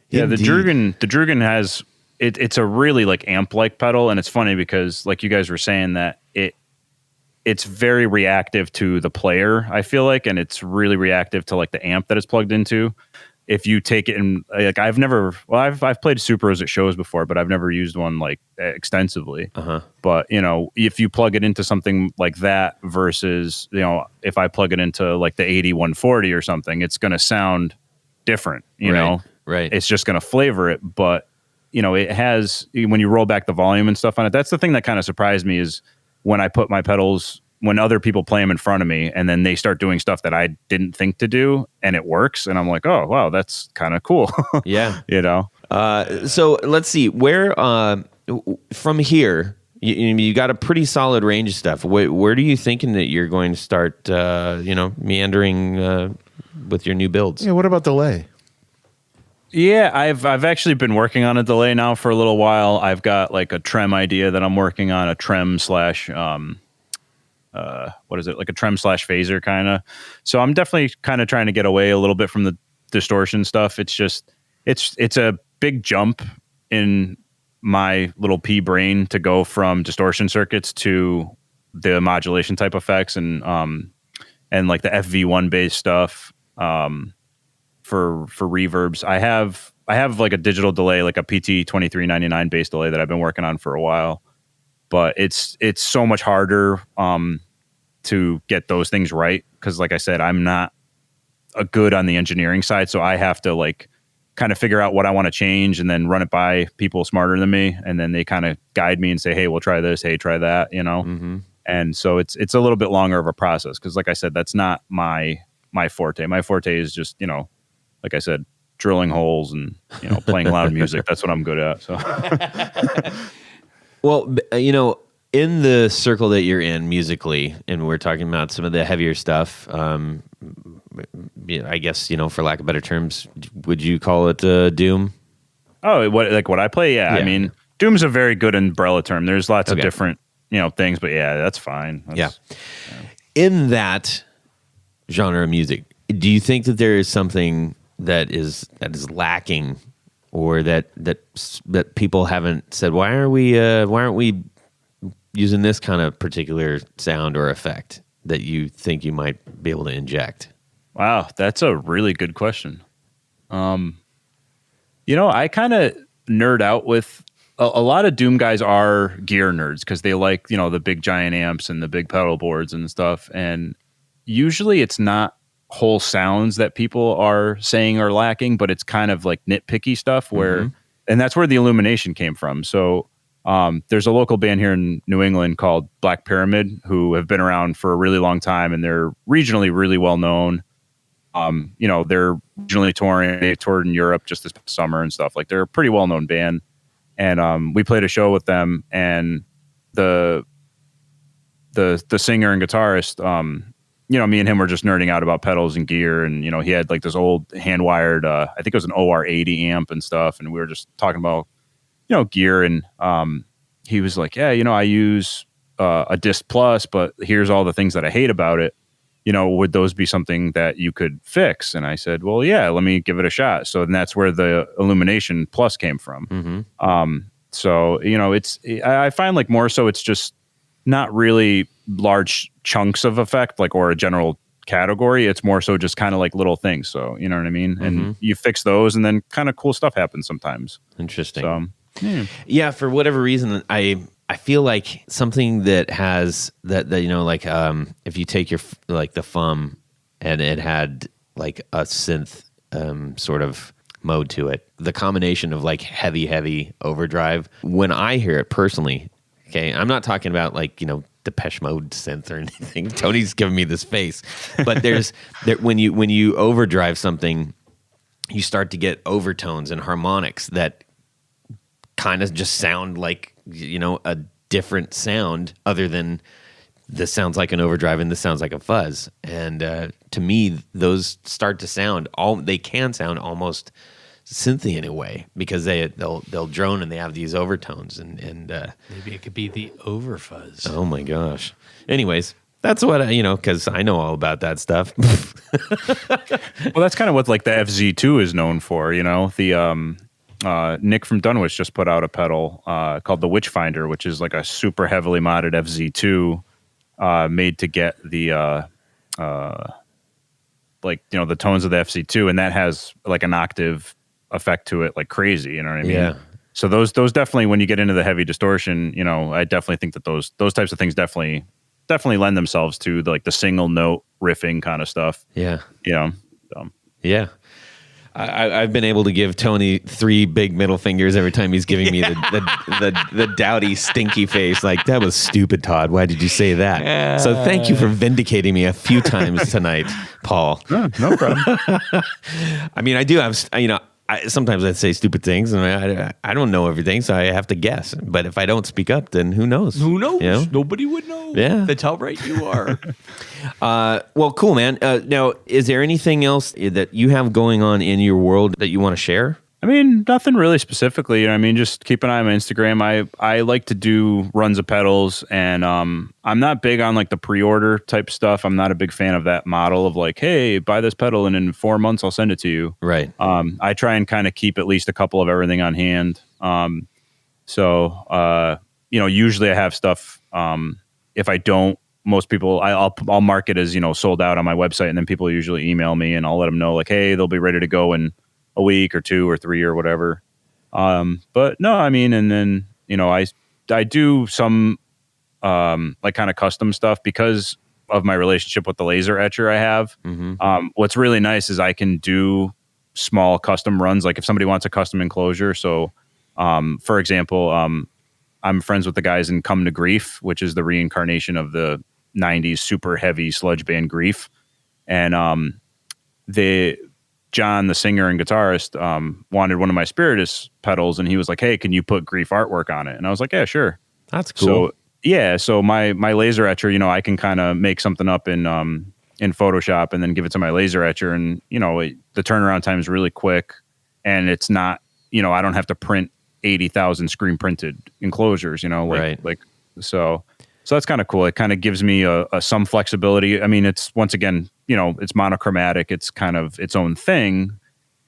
Yeah, Indeed. the Drugen has it's a really like amp-like pedal, and it's funny because like you guys were saying that it's very reactive to the player, I feel like, and it's really reactive to like the amp that it's plugged into. If you take it and like I've played Supros at shows before, but I've never used one like extensively. Uh-huh. But if you plug it into something like that versus if I plug it into like the 8140 or something, it's going to sound different. Right. It's just going to flavor it, but it has, when you roll back the volume and stuff on it. That's the thing that kind of surprised me is when I put my pedals. When other people play them in front of me and then they start doing stuff that I didn't think to do and it works. And I'm like, oh, wow, that's kind of cool. Yeah. So let's see where, from here, you got a pretty solid range of stuff. Where are you thinking that you're going to start, meandering, with your new builds? Yeah. What about delay? Yeah, I've actually been working on a delay now for a little while. I've got like a trem idea that I'm working on, a trem slash, what is it, like a trem slash phaser kind of. So I'm definitely kind of trying to get away a little bit from the distortion stuff. It's just it's a big jump in my little pea brain to go from distortion circuits to the modulation type effects and like the FV1 based stuff for reverbs. I have like a digital delay, like a PT 2399 bass delay that I've been working on for a while. But it's so much harder to get those things right because, like I said, I'm not a good on the engineering side, so I have to like kind of figure out what I want to change and then run it by people smarter than me, and then they kind of guide me and say, "Hey, we'll try this. Hey, try that." Mm-hmm. And so it's a little bit longer of a process because, like I said, that's not my forte. My forte is just like I said, drilling holes and playing loud music. That's what I'm good at. So. Well, in the circle that you're in musically, and we're talking about some of the heavier stuff, I guess, for lack of better terms, would you call it doom? Oh, what I play? Yeah. I mean, doom's a very good umbrella term. There's lots of different, things, but yeah, that's fine. Yeah. In that genre of music, do you think that there is something that is lacking, or that people haven't said, why aren't we using this kind of particular sound or effect that you think you might be able to inject? Wow, that's a really good question. I kind of nerd out with a lot of Doom guys are gear nerds because they like, the big giant amps and the big pedal boards and stuff. And usually it's not whole sounds that people are saying are lacking, but it's kind of like nitpicky stuff where, and that's where the illumination came from. So there's a local band here in New England called Black Pyramid who have been around for a really long time, and they're regionally really well known. They're regionally touring. They toured in Europe just this summer and stuff. Like, they're a pretty well known band. And we played a show with them, and the singer and guitarist, me and him were just nerding out about pedals and gear, and he had like this old hand wired, I think it was an OR80 amp and stuff, and we were just talking about gear, and he was like, yeah, I use a Disc Plus, but here's all the things that I hate about it. Would those be something that you could fix? And I said, well, yeah, let me give it a shot. So then that's where the Illumination Plus came from. So, I find like more so it's just not really large chunks of effect, like, or a general category. It's more so just kind of like little things. So, you know what I mean? And you fix those, and then kind of cool stuff happens sometimes. Interesting. So, yeah, for whatever reason, I feel like something that has that like if you take your the FUM and it had like a synth sort of mode to it, the combination of like heavy overdrive, when I hear it personally, okay, I'm not talking about like Depeche Mode synth or anything. Tony's giving me this face, but when you overdrive something, you start to get overtones and harmonics that kind of just sound like a different sound, other than this sounds like an overdrive and this sounds like a fuzz. And to me, those start to sound they can sound almost synthy in a way, because they'll drone and they have these overtones and maybe it could be the overfuzz. Oh my gosh. Anyways, that's what because I know all about that stuff. Well, that's kind of what like the FZ2 is known for. The Nick from Dunwich just put out a pedal called the Witchfinder, which is like a super heavily modded FZ2 made to get the the tones of the FZ2, and that has like an octave effect to it like crazy. You know what I mean? Yeah. So those definitely, when you get into the heavy distortion, I definitely think that those types of things definitely lend themselves to the single note riffing kind of stuff. Yeah. So. Yeah. I've been able to give Tony 3 big middle fingers every time he's giving me the dowdy, stinky face. Like, that was stupid, Todd. Why did you say that? So thank you for vindicating me a few times tonight, Paul. No problem. I mean, I do have, sometimes I say stupid things, and I don't know everything, so I have to guess. But if I don't speak up, then who knows? Who knows? Nobody would know. Yeah. That's how right you are. Well, cool, man. Now, is there anything else that you have going on in your world that you want to share? I mean, nothing really specifically. Just keep an eye on my Instagram. I like to do runs of pedals, and I'm not big on like the pre-order type stuff. I'm not a big fan of that model of like, hey, buy this pedal and in 4 months I'll send it to you. Right. I try and kind of keep at least a couple of everything on hand. Usually I have stuff. If I don't, most people, I'll mark it as sold out on my website, and then people usually email me, and I'll let them know like, hey, they'll be ready to go in a week or 2 or 3 or whatever. But no, and then, I do some, like kind of custom stuff because of my relationship with the laser etcher I have. What's really nice is I can do small custom runs. Like if somebody wants a custom enclosure. So, for example, I'm friends with the guys in Come to Grief, which is the reincarnation of the 90s super heavy sludge band Grief. And, John, the singer and guitarist, wanted one of my Spiritus pedals, and he was like, hey, can you put Grief artwork on it? And I was like, yeah, sure. That's cool. So my laser etcher, I can kind of make something up in Photoshop and then give it to my laser etcher, and the turnaround time is really quick, and it's not, I don't have to print 80,000 screen printed enclosures, right. So that's kind of cool. It kind of gives me some flexibility. I mean, it's once again, it's monochromatic. It's kind of its own thing,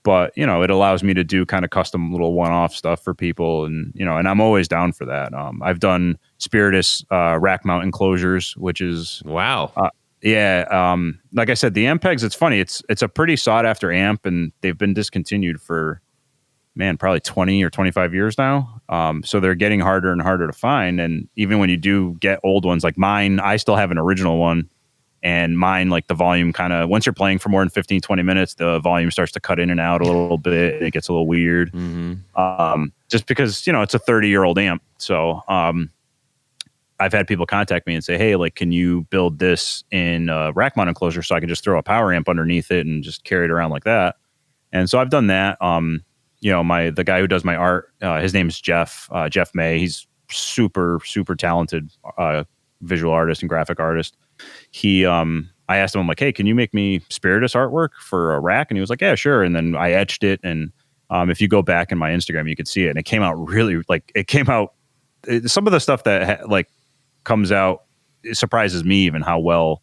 but you know, it allows me to do kind of custom little one-off stuff for people, and you know, and I'm always down for that. I've done Spiritus rack mount enclosures, which is Wow. like I said, the Ampegs. It's funny. It's a pretty sought after amp, and they've been discontinued for probably 20 or 25 years now. So they're getting harder and harder to find. And even when you do get old ones like mine, I still have an original one. And mine, like the volume kind of, once you're playing for more than 15, 20 minutes, the volume starts to cut in and out a little bit. And it gets a little weird. Just because, you know, it's a 30-year-old amp. So I've had people contact me and say, hey, like, can you build this in a rack mount enclosure so I can just throw a power amp underneath it and just carry it around like that? And so I've done that. You know, the guy who does my art, his name is Jeff May. He's super, super talented visual artist and graphic artist. I asked him, I'm like, hey, can you make me Spiritus artwork for a rack? And he was like, yeah, sure. And then I etched it. And if you go back in my Instagram, you could see it. And it came out really, like, some of the stuff that like comes out, it surprises me even how well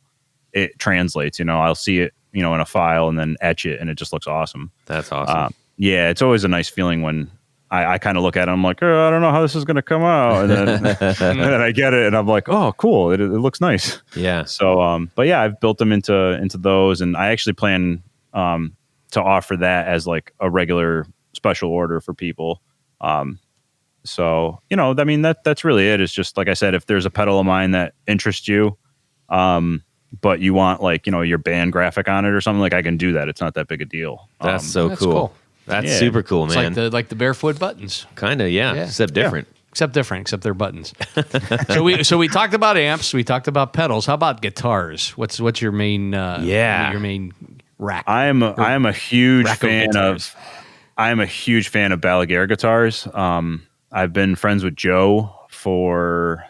it translates. You know, I'll see it, you know, in a file and then etch it, and it just looks awesome. That's awesome. Yeah, it's always a nice feeling when I kind of look at it. I'm like, oh, I don't know how this is going to come out. And then, and then I get it and I'm like, oh, cool. It looks nice. Yeah. So, but yeah, I've built them into those, and I actually plan to offer that as like a regular special order for people. So, you know, I mean, that's really it. It's just, like I said, if there's a pedal of mine that interests you, but you want, like, you know, your band graphic on it or something, like, I can do that. It's not that big a deal. That's so That's cool. cool. That's Yeah. super cool, It's man. like the barefoot buttons. Kind of, yeah. Yeah. Except different. Except they're buttons. So we talked about amps, we talked about pedals. How about guitars? What's your main your main rack? I am a huge Rack of fan guitars. of Balaguer guitars. I've been friends with Joe for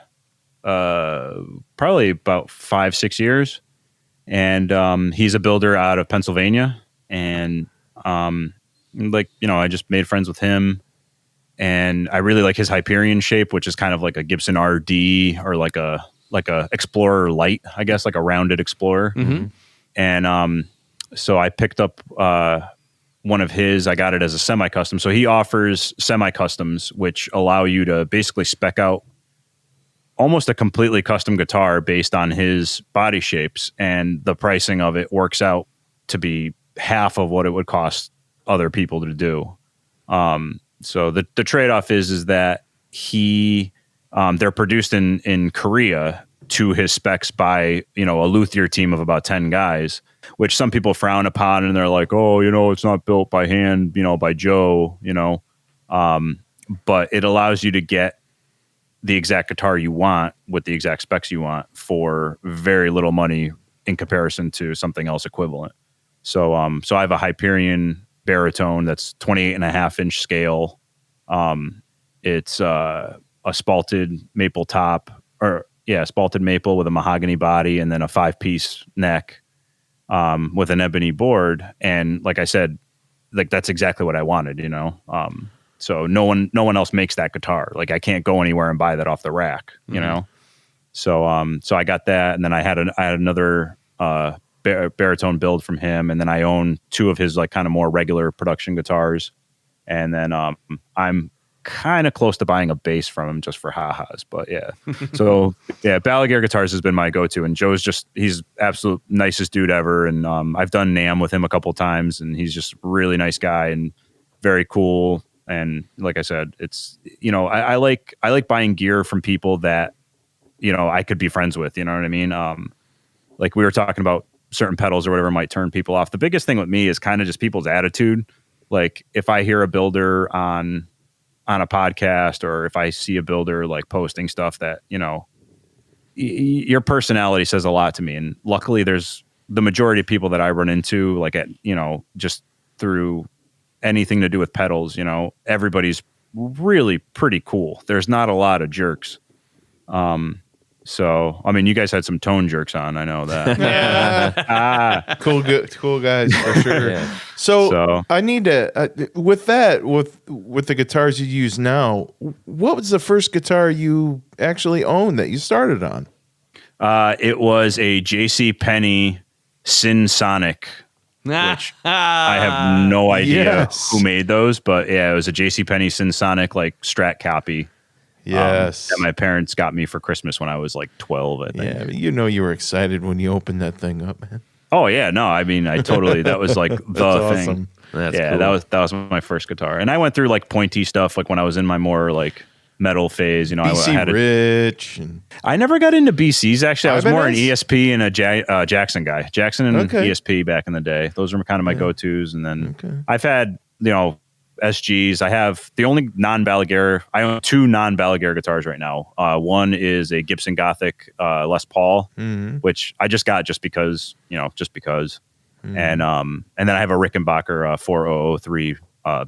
probably about 5-6 years, and he's a builder out of Pennsylvania, and like, you know, I just made friends with him, and I really like his Hyperion shape, which is kind of like a Gibson RD or like a Explorer Light, I guess, like a rounded Explorer. And so I picked up one of his. I got it as a semi-custom. So he offers semi-customs, which allow you to basically spec out almost a completely custom guitar based on his body shapes, and the pricing of it works out to be half of what it would cost other people to do. So the trade-off is that they're produced in Korea to his specs by, you know, a luthier team of about 10 guys, which some people frown upon, and they're like, oh, you know, it's not built by hand, you know, by Joe, you know. But it allows you to get the exact guitar you want with the exact specs you want for very little money in comparison to something else equivalent. So I have a Hyperion baritone that's 28.5-inch scale. It's a spalted maple top, spalted maple with a mahogany body, and then a 5-piece neck with an ebony board. And like I said, like, that's exactly what I wanted, you know. So no one else makes that guitar. Like, I can't go anywhere and buy that off the rack, you know. So I got that, and then I had another baritone build from him, and then I own 2 of his, like, kind of more regular production guitars, and then I'm kind of close to buying a bass from him just for ha-has. But yeah, so yeah, Balaguer Guitars has been my go-to, and he's absolute nicest dude ever, and I've done NAMM with him a couple times, and he's just really nice guy and very cool. And like I said, it's, you know, I like buying gear from people that, you know, I could be friends with, you know what I mean? Like we were talking about certain pedals or whatever might turn people off. The biggest thing with me is kind of just people's attitude. Like, if I hear a builder on a podcast, or if I see a builder like posting stuff that, you know, your personality says a lot to me. And luckily there's the majority of people that I run into, like, at, you know, just through anything to do with pedals, you know, everybody's really pretty cool. There's not a lot of jerks. So, I mean, you guys had some tone jerks on. I know that. Cool guys for sure. Yeah. So I need to with the guitars you use now. What was the first guitar you actually owned that you started on? It was a J.C. Penney Sin Sonic which I have no idea Yes. who made those, but yeah, it was a JCPenney Synsonic like Strat copy. Yes. That my parents got me for Christmas when I was like 12, I think. Yeah, you know you were excited when you opened that thing up, man. Oh yeah, no, I mean, I totally, that was like the That's thing. awesome. That's Yeah, cool. that was my first guitar. And I went through like pointy stuff like when I was in my more like metal phase, you know, BC I had Rich. And I never got into BCs actually. I was more an Ibanez? ESP and a Jackson guy. Jackson and Okay. ESP back in the day. Those were kind of my go-tos. And then Okay. I've had, you know, SGs. I have the only non-Balaguer. I own two non-Balaguer guitars right now. One is a Gibson Gothic Les Paul, which I just got just because, you know, just because. And then I have a Rickenbacker 4003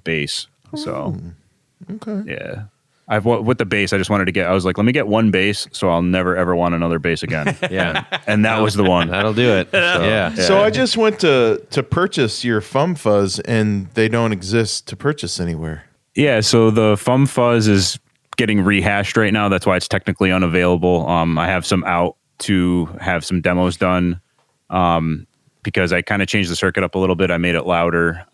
bass. So okay. yeah. With the bass, I just wanted to get, I was like, let me get one bass so I'll never ever want another bass again. Yeah. And that was the one. That'll do it. Yeah. So I just went to purchase your fuzz, and they don't exist to purchase anywhere. Yeah, so the fuzz is getting rehashed right now. That's why it's technically unavailable. I have some out to have some demos done because I kind of changed the circuit up a little bit. I made it louder.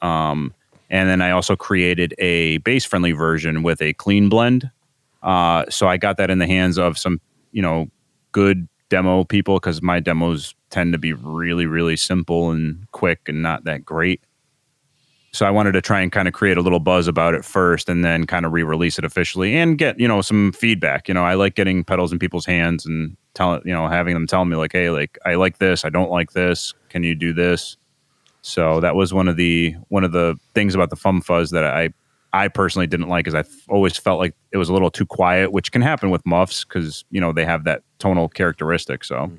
And then I also created a bass-friendly version with a clean blend. So I got that in the hands of some, you know, good demo people because my demos tend to be really, really simple and quick and not that great. So I wanted to try and kind of create a little buzz about it first and then kind of re-release it officially and get, you know, some feedback. You know, I like getting pedals in people's hands and having them tell me like, hey, like I like this, I don't like this. Can you do this? So that was one of the things about the fuzz that I personally didn't like is I always felt like it was a little too quiet, which can happen with muffs because, you know, they have that tonal characteristic. So,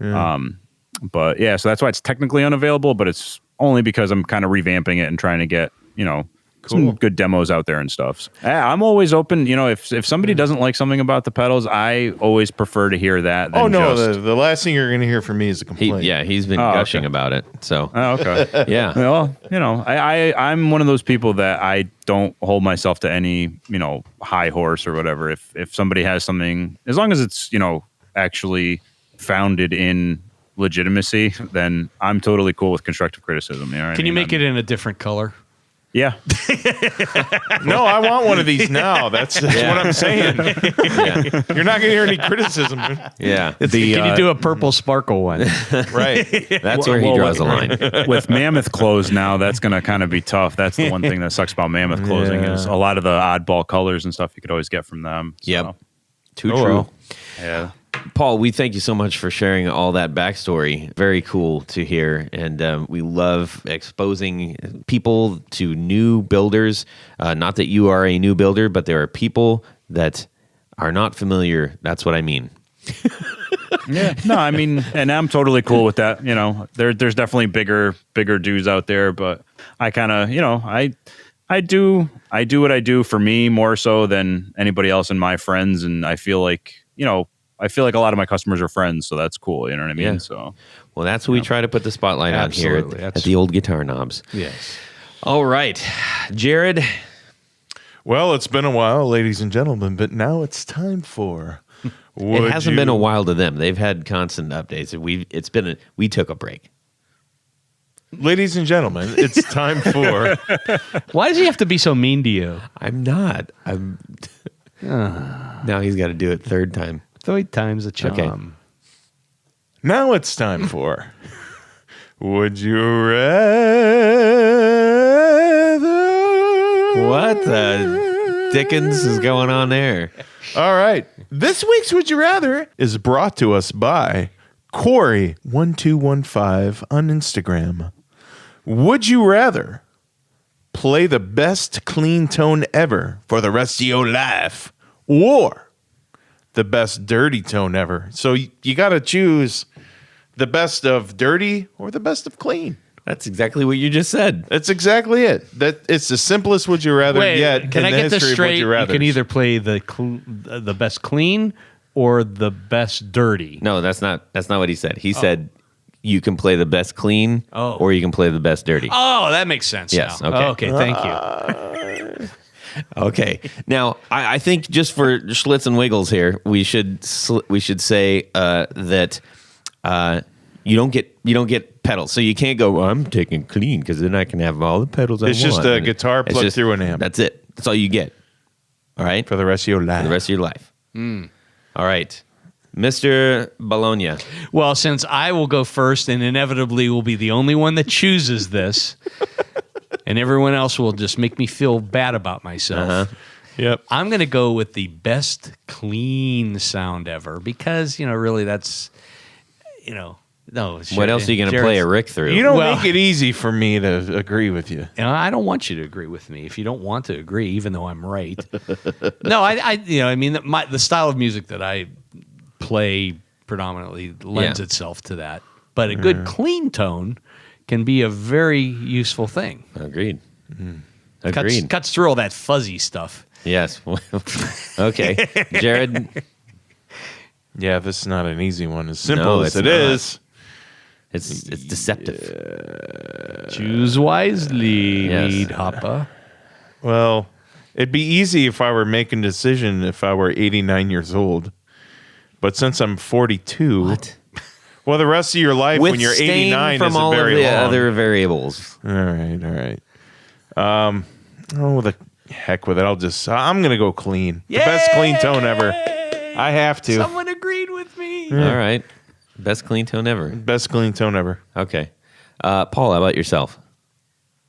but yeah, so that's why it's technically unavailable, but it's only because I'm kind of revamping it and trying to get, you know, some good demos out there and stuff. I'm always open. You know, if somebody doesn't like something about the pedals, I always prefer to hear that. Than Oh no, just, the last thing you're going to hear from me is a complaint. He's been gushing about it. So oh, okay. yeah. Well, you know, I'm one of those people that I don't hold myself to any, you know, high horse or whatever. If somebody has something, as long as it's, you know, actually founded in legitimacy, then I'm totally cool with constructive criticism. You know what I Can you mean? make it in a different color? Yeah. No, I want one of these now. That's what I'm saying. Yeah. You're not going to hear any criticism. Yeah. Can you do a purple sparkle one? Right. That's where he draws the line. With Mammoth close now, that's going to kind of be tough. That's the one thing that sucks about Mammoth closing is a lot of the oddball colors and stuff you could always get from them. So, Yep. Too Oh, true. well. Yeah. Paul, we thank you so much for sharing all that backstory. Very cool to hear. And we love exposing people to new builders. Not that you are a new builder, but there are people that are not familiar. That's what I mean. Yeah. No, I mean, and I'm totally cool with that. You know, there's definitely bigger dudes out there, but I kind of, you know, I do what I do for me more so than anybody else in my friends. And I feel like, you know, a lot of my customers are friends, so that's cool. You know what I mean? Yeah. So, Well, that's what we try to put the spotlight on here Absolutely. at the old Guitar Knobs. Yes. All right. Jared. Well, it's been a while, ladies and gentlemen, but now it's time for. It hasn't been a while to them. They've had constant updates. We took a break. Ladies and gentlemen, it's time for. Why does he have to be so mean to you? I'm not. Now he's got to do it third time. 3 times a charm. Okay. Now it's time for. Would you rather? What the dickens is going on there? All right. This week's Would You Rather is brought to us by Corey1215 on Instagram. Would you rather play the best clean tone ever for the rest of your life or the best dirty tone ever? So you got to choose the best of dirty or the best of clean. That's exactly what you just said. That's exactly it. That it's the simplest Would You Rather Wait, yet. can in I the get this history of Would straight? You You Rathers. can either play the best clean or the best dirty. No, that's not what he said. He said you can play the best clean or you can play the best dirty. Oh, that makes sense. Yes, Now. okay. Oh, okay. Thank you. Okay. Now, I think just for schlitz and wiggles here, we should say that you don't get pedals. So you can't go, well, I'm taking clean because then I can have all the pedals I want. It's just a And guitar it's plugged through an amp. That's it. That's all you get. All right? For the rest of your life. For the rest of your life. All right. Mr. Bologna. Well, since I will go first and inevitably will be the only one that chooses this, and everyone else will just make me feel bad about myself. Yep. I'm going to go with the best clean sound ever because, really that's, no. What else are you going to play a Rick through? You don't make it easy for me to agree with you. I don't want you to agree with me if you don't want to agree, even though I'm right. No, the style of music that I play predominantly lends itself to that. But a good clean tone can be a very useful thing. Agreed. Agreed. Cuts through all that fuzzy stuff. Yes. Okay. Jared? Yeah, this is not an easy one. As simple No, as it's it not. is. It's deceptive. Choose wisely, Yes. Weed Hopper. Well, it'd be easy if I were making a decision if I were 89 years old. But since I'm 42, What? well, the rest of your life when you're 89 from isn't all very of the long. other variables. All right. The heck with it. I'm going to go clean. The best clean tone ever. I have to. Someone agreed with me. All right. Best clean tone ever. Best clean tone ever. Okay. Paul, how about yourself?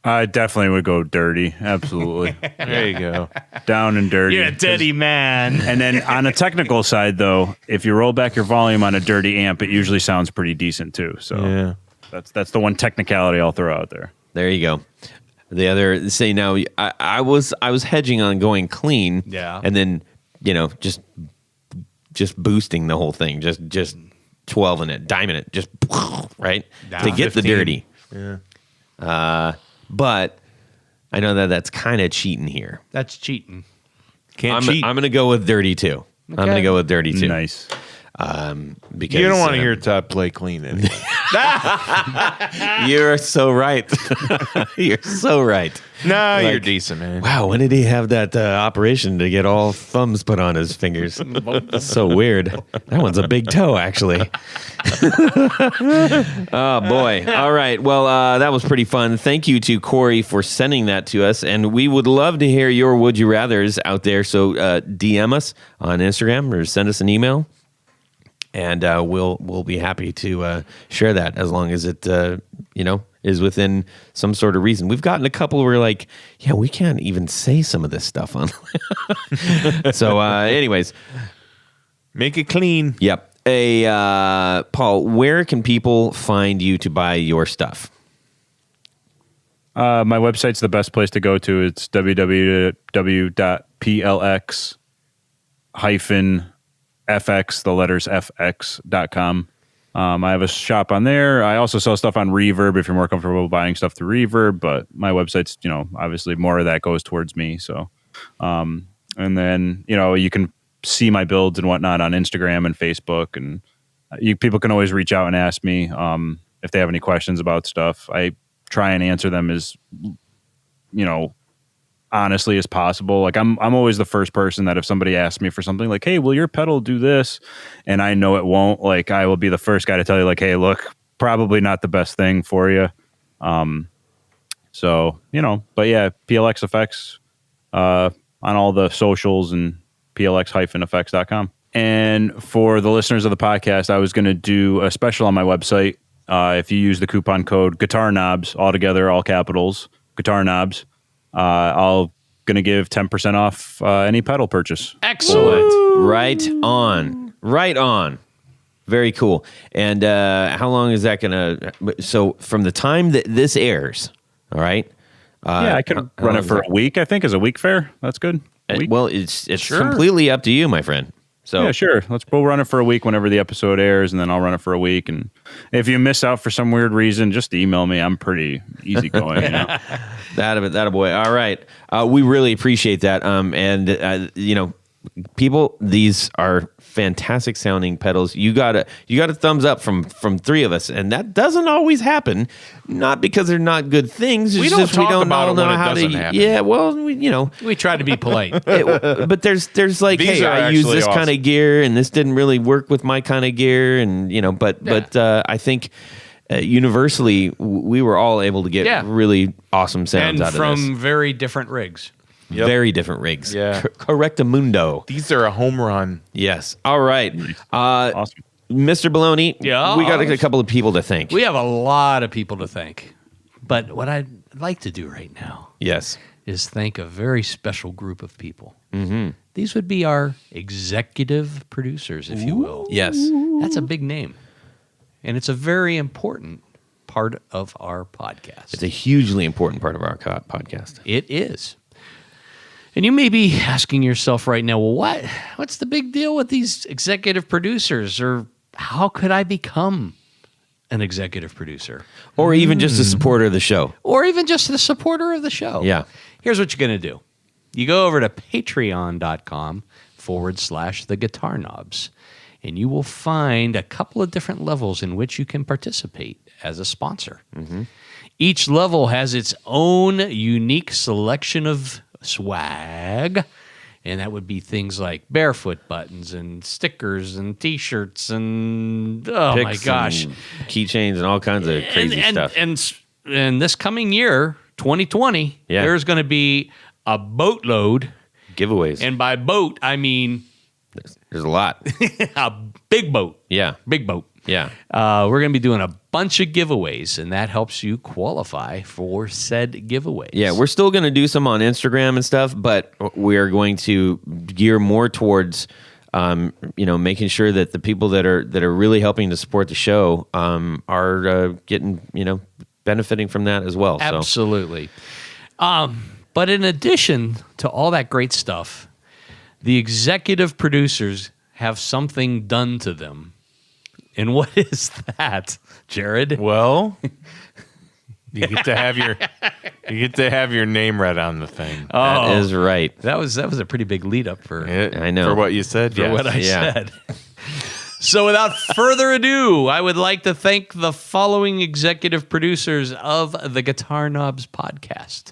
I definitely would go dirty. Absolutely. There you go. Down and dirty. You're a dirty man. And then on a technical side, though, if you roll back your volume on a dirty amp, it usually sounds pretty decent too. So Yeah. that's the one technicality I'll throw out there. There you go. The other, say now, I was hedging on going clean. Yeah. And then, just boosting the whole thing, just 12ing it, diming it, just right to get 15. the dirty. Yeah. But I know that's kind of cheating here. That's cheating. Can't cheat. I'm going to go with dirty too. I'm going to go with dirty too. Nice. Because You don't want to hear Todd play clean anyway. You're so right. You're so right. No, you're decent, man. Wow, when did he have that operation to get all thumbs put on his fingers? That's so weird. That one's a big toe, actually. Oh, boy. All right. Well, that was pretty fun. Thank you to Corey for sending that to us. And we would love to hear your Would You Rathers out there. So DM us on Instagram or send us an email. And we'll be happy to share that as long as it is within some sort of reason. We've gotten a couple where like, yeah, we can't even say some of this stuff on. So, anyways, Make it clean. yep. Paul, where can people find you to buy your stuff? My website's the best place to go to. It's www.plx-FX, the letters fx.com. I have a shop on there. I also sell stuff on Reverb if you're more comfortable buying stuff through Reverb, but my website's, obviously more of that goes towards me. So, and then, you can see my builds and whatnot on Instagram and Facebook, and people can always reach out and ask me if they have any questions about stuff. I try and answer them as, honestly as possible. Like I'm always the first person that if somebody asks me for something like, hey, will your pedal do this? And I know it won't, like I will be the first guy to tell you like, hey, look, probably not the best thing for you. So, but yeah, PLX-FX on all the socials and PLX-FX.com. And for the listeners of the podcast, I was going to do a special on my website. If you use the coupon code Guitar Knobs, all together, all capitals, Guitar Knobs, I'll going to give 10% off any pedal purchase. Excellent. Right on. Very cool. And how long is that going to... So from the time that this airs, all right? Yeah, I could run it for a week, I think. Is a week fair? That's good. A week? Well, it's completely up to you, my friend. So yeah, sure. We'll run it for a week whenever the episode airs, and then I'll run it for a week. And if you miss out for some weird reason, just email me. I'm pretty easygoing. That a boy. All right. We really appreciate that. People, these are fantastic sounding pedals. You got a thumbs up from three of us, and that doesn't always happen. Not because they're not good things. We don't talk about it when it doesn't happen. Yeah, well, we try to be polite. but there's like, These hey, are I use actually this kind awesome. of gear, and this didn't really work with my kind of gear, and but I think universally, we were all able to get really awesome sounds and out of from this. very different rigs. Yep. Very different rigs. Yeah. Correctamundo. These are a home run. Yes. All right. Awesome. Mr. Baloney, Yeah. we got a couple of people to thank. We have a lot of people to thank. But what I'd like to do right now Yes. is thank a very special group of people. Mm-hmm. These would be our executive producers, if you will. Yes. That's a big name. And it's a very important part of our podcast. It's a hugely important part of our podcast. It is. And you may be asking yourself right now, well, what's the big deal with these executive producers? Or how could I become an executive producer? Or even just a supporter of the show. Or even just the supporter of the show. Yeah. Here's what you're going to do. You go over to patreon.com/the guitar knobs, and you will find a couple of different levels in which you can participate as a sponsor. Mm-hmm. Each level has its own unique selection of swag, and that would be things like barefoot buttons and stickers and T-shirts and my Picks gosh, and keychains and all kinds of crazy stuff. And this coming year, 2020, there's going to be a boatload. Giveaways. And by boat, I mean There's a lot. a big boat. Yeah. Big boat. Yeah. We're going to be doing a bunch of giveaways, and that helps you qualify for said giveaways. Yeah, we're still going to do some on Instagram and stuff, but we're going to gear more towards, making sure that the people that are really helping to support the show are getting, benefiting from that as well. Absolutely. But in addition to all that great stuff, the executive producers have something done to them. And what is that, Jared? Well, you get to have your name read on the thing. That is right. That was a pretty big lead up for I know. For what you said. for what I said. So without further ado, I would like to thank the following executive producers of the Guitar Knobs podcast.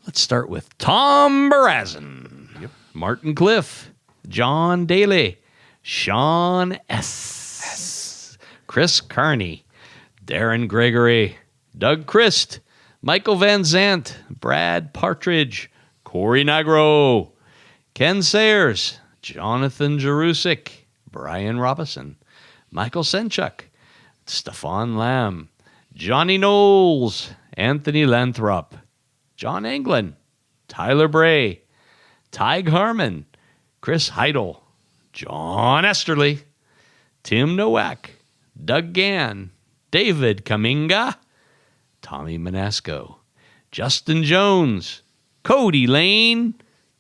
Let's start with Tom Barazin, Martin Cliff, John Daly, Sean S., Chris Carney, Darren Gregory, Doug Christ, Michael Van Zant, Brad Partridge, Corey Nagro, Ken Sayers, Jonathan Jerusik, Brian Robison, Michael Senchuk, Stefan Lamb, Johnny Knowles, Anthony Lanthrop, John Anglin, Tyler Bray, Tig Harmon, Chris Heidel, John Esterly, Tim Nowak, Doug Gann, David Kaminga, Tommy Manasco, Justin Jones, Cody Lane,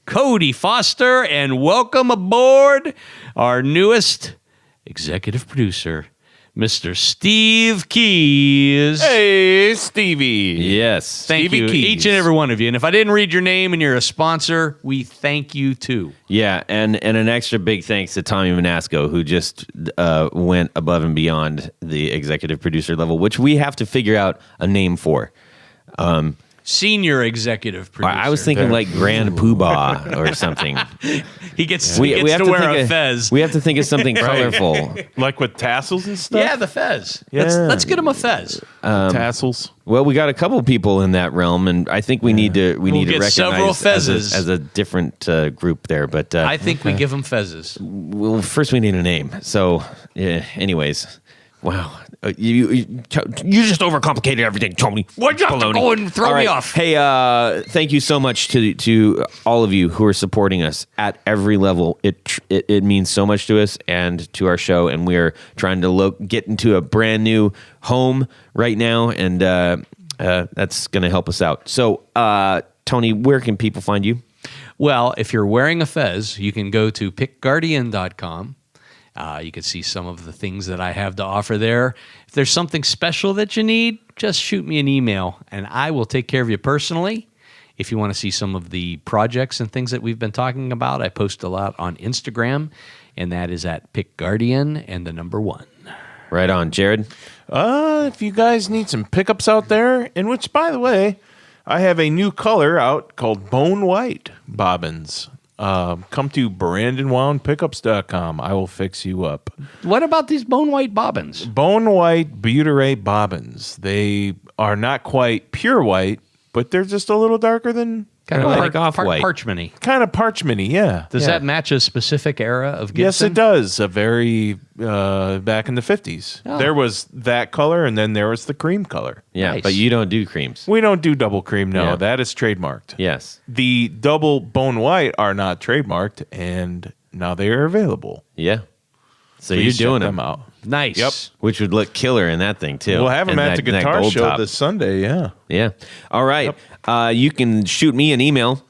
Cody Foster, and welcome aboard our newest executive producer, Mr. Steve Keys. Hey, Stevie. Yes. Thank Stevie you, Keys. each and every one of you. And if I didn't read your name and you're a sponsor, we thank you too. Yeah, and an extra big thanks to Tommy Manasco, who just went above and beyond the executive producer level, which we have to figure out a name for. Senior executive producer. I was thinking like Grand Poobah or something. he gets, We he gets have to to wear think a of- fez. We have to think of something colorful. Like with tassels and stuff? Yeah, the fez. Let's get him a fez. Tassels. Well, we got a couple people in that realm, and I think we need to get recognize several fezzes. as a different group there. But I think we give him fezzes. well, first we need a name. So, anyways, wow. You just overcomplicated everything, Tony. Why'd you have to go and throw All me right. off? Hey, thank you so much to all of you who are supporting us at every level. It means so much to us and to our show, and we are trying to get into a brand new home right now, and that's going to help us out. So, Tony, where can people find you? Well, if you're wearing a fez, you can go to pickguardian.com. You can see some of the things that I have to offer there. If there's something special that you need, just shoot me an email, and I will take care of you personally. If you want to see some of the projects and things that we've been talking about, I post a lot on Instagram, and that is at pickguardian and the number 1. Right on, Jared. If you guys need some pickups out there, in which, by the way, I have a new color out called Bone White bobbins. come to BrandonWoundPickups.com. I will fix you up. What about these bone white bobbins? Bone white butyrate bobbins. They are not quite pure white, but they're just a little darker than Kind of like off-white. parchmenty. kind of parchmenty. Yeah. Does that match a specific era of Gibson? Yes, it does. A very back in the 50s. Oh. There was that color, and then there was the cream color. Yeah, Nice. but you don't do creams. We don't do double cream. No, Yeah. that is trademarked. Yes. The double bone white are not trademarked, and now they are available. Yeah. So Please you're doing check them, out. Nice. Yep. which would look killer in that thing too. We'll have them And at the that guitar gold show top. this Sunday. Yeah. Yeah. All right. You can shoot me an email,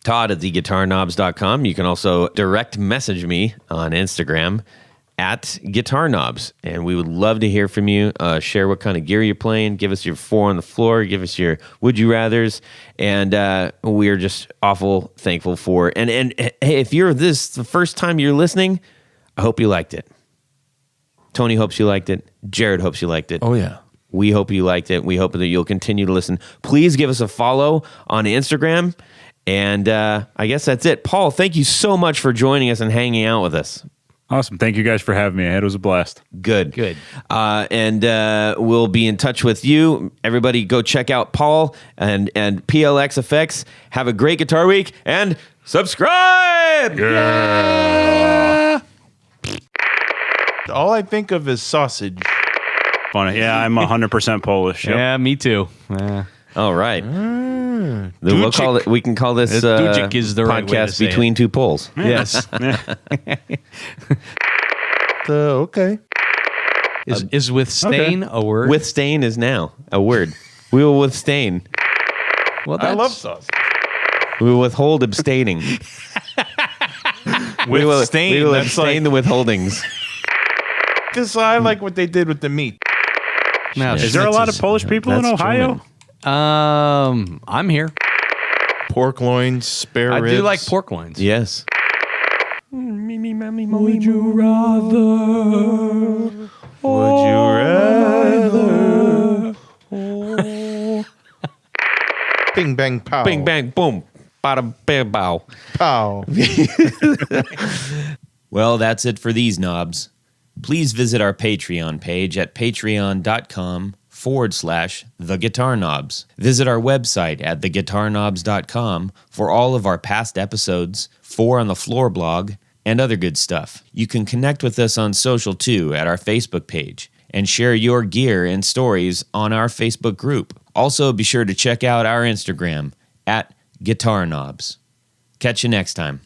Todd at theguitarknobs.com. You can also direct message me on Instagram at Guitar Knobs. And we would love to hear from you. Share what kind of gear you're playing. Give us your 4 on the floor. Give us your would you rathers. And we are just awful thankful for. And hey, if you're the first time you're listening, I hope you liked it. Tony hopes you liked it. Jared hopes you liked it. Oh, yeah. We hope you liked it. We hope that you'll continue to listen. Please give us a follow on Instagram. And I guess that's it. Paul, thank you so much for joining us and hanging out with us. Awesome. Thank you guys for having me. It was a blast. Good. Good. And we'll be in touch with you. Everybody go check out Paul and PLX-FX. Have a great guitar week and subscribe! Yeah. All I think of is sausage. Funny. Yeah, I'm 100% Polish. Yep. Yeah, me too. All right. We'll call it, we can call this Dudzik is the right way to podcast say it. Between Two Poles. Yes. Okay. Is withstain a word? Withstain is now a word. We will withstain. Well, I that's, love sausage. We will withhold abstaining. We will Withstain. That's abstain the withholdings. Because I like what they did with the meat. No, Is there a lot of Polish people in That's Ohio? German. I'm here. Pork loins, spare I ribs. do like pork loins. Yes. Would you rather? Bing, bang, pow. Bing, bang, boom. Bada, bam, bow. Pow. Well, that's it for these knobs. Please visit our Patreon page at patreon.com/theguitarknobs. Visit our website at theguitarknobs.com for all of our past episodes, 4 on the Floor blog, and other good stuff. You can connect with us on social too at our Facebook page and share your gear and stories on our Facebook group. Also, be sure to check out our Instagram at Guitar Knobs. Catch you next time.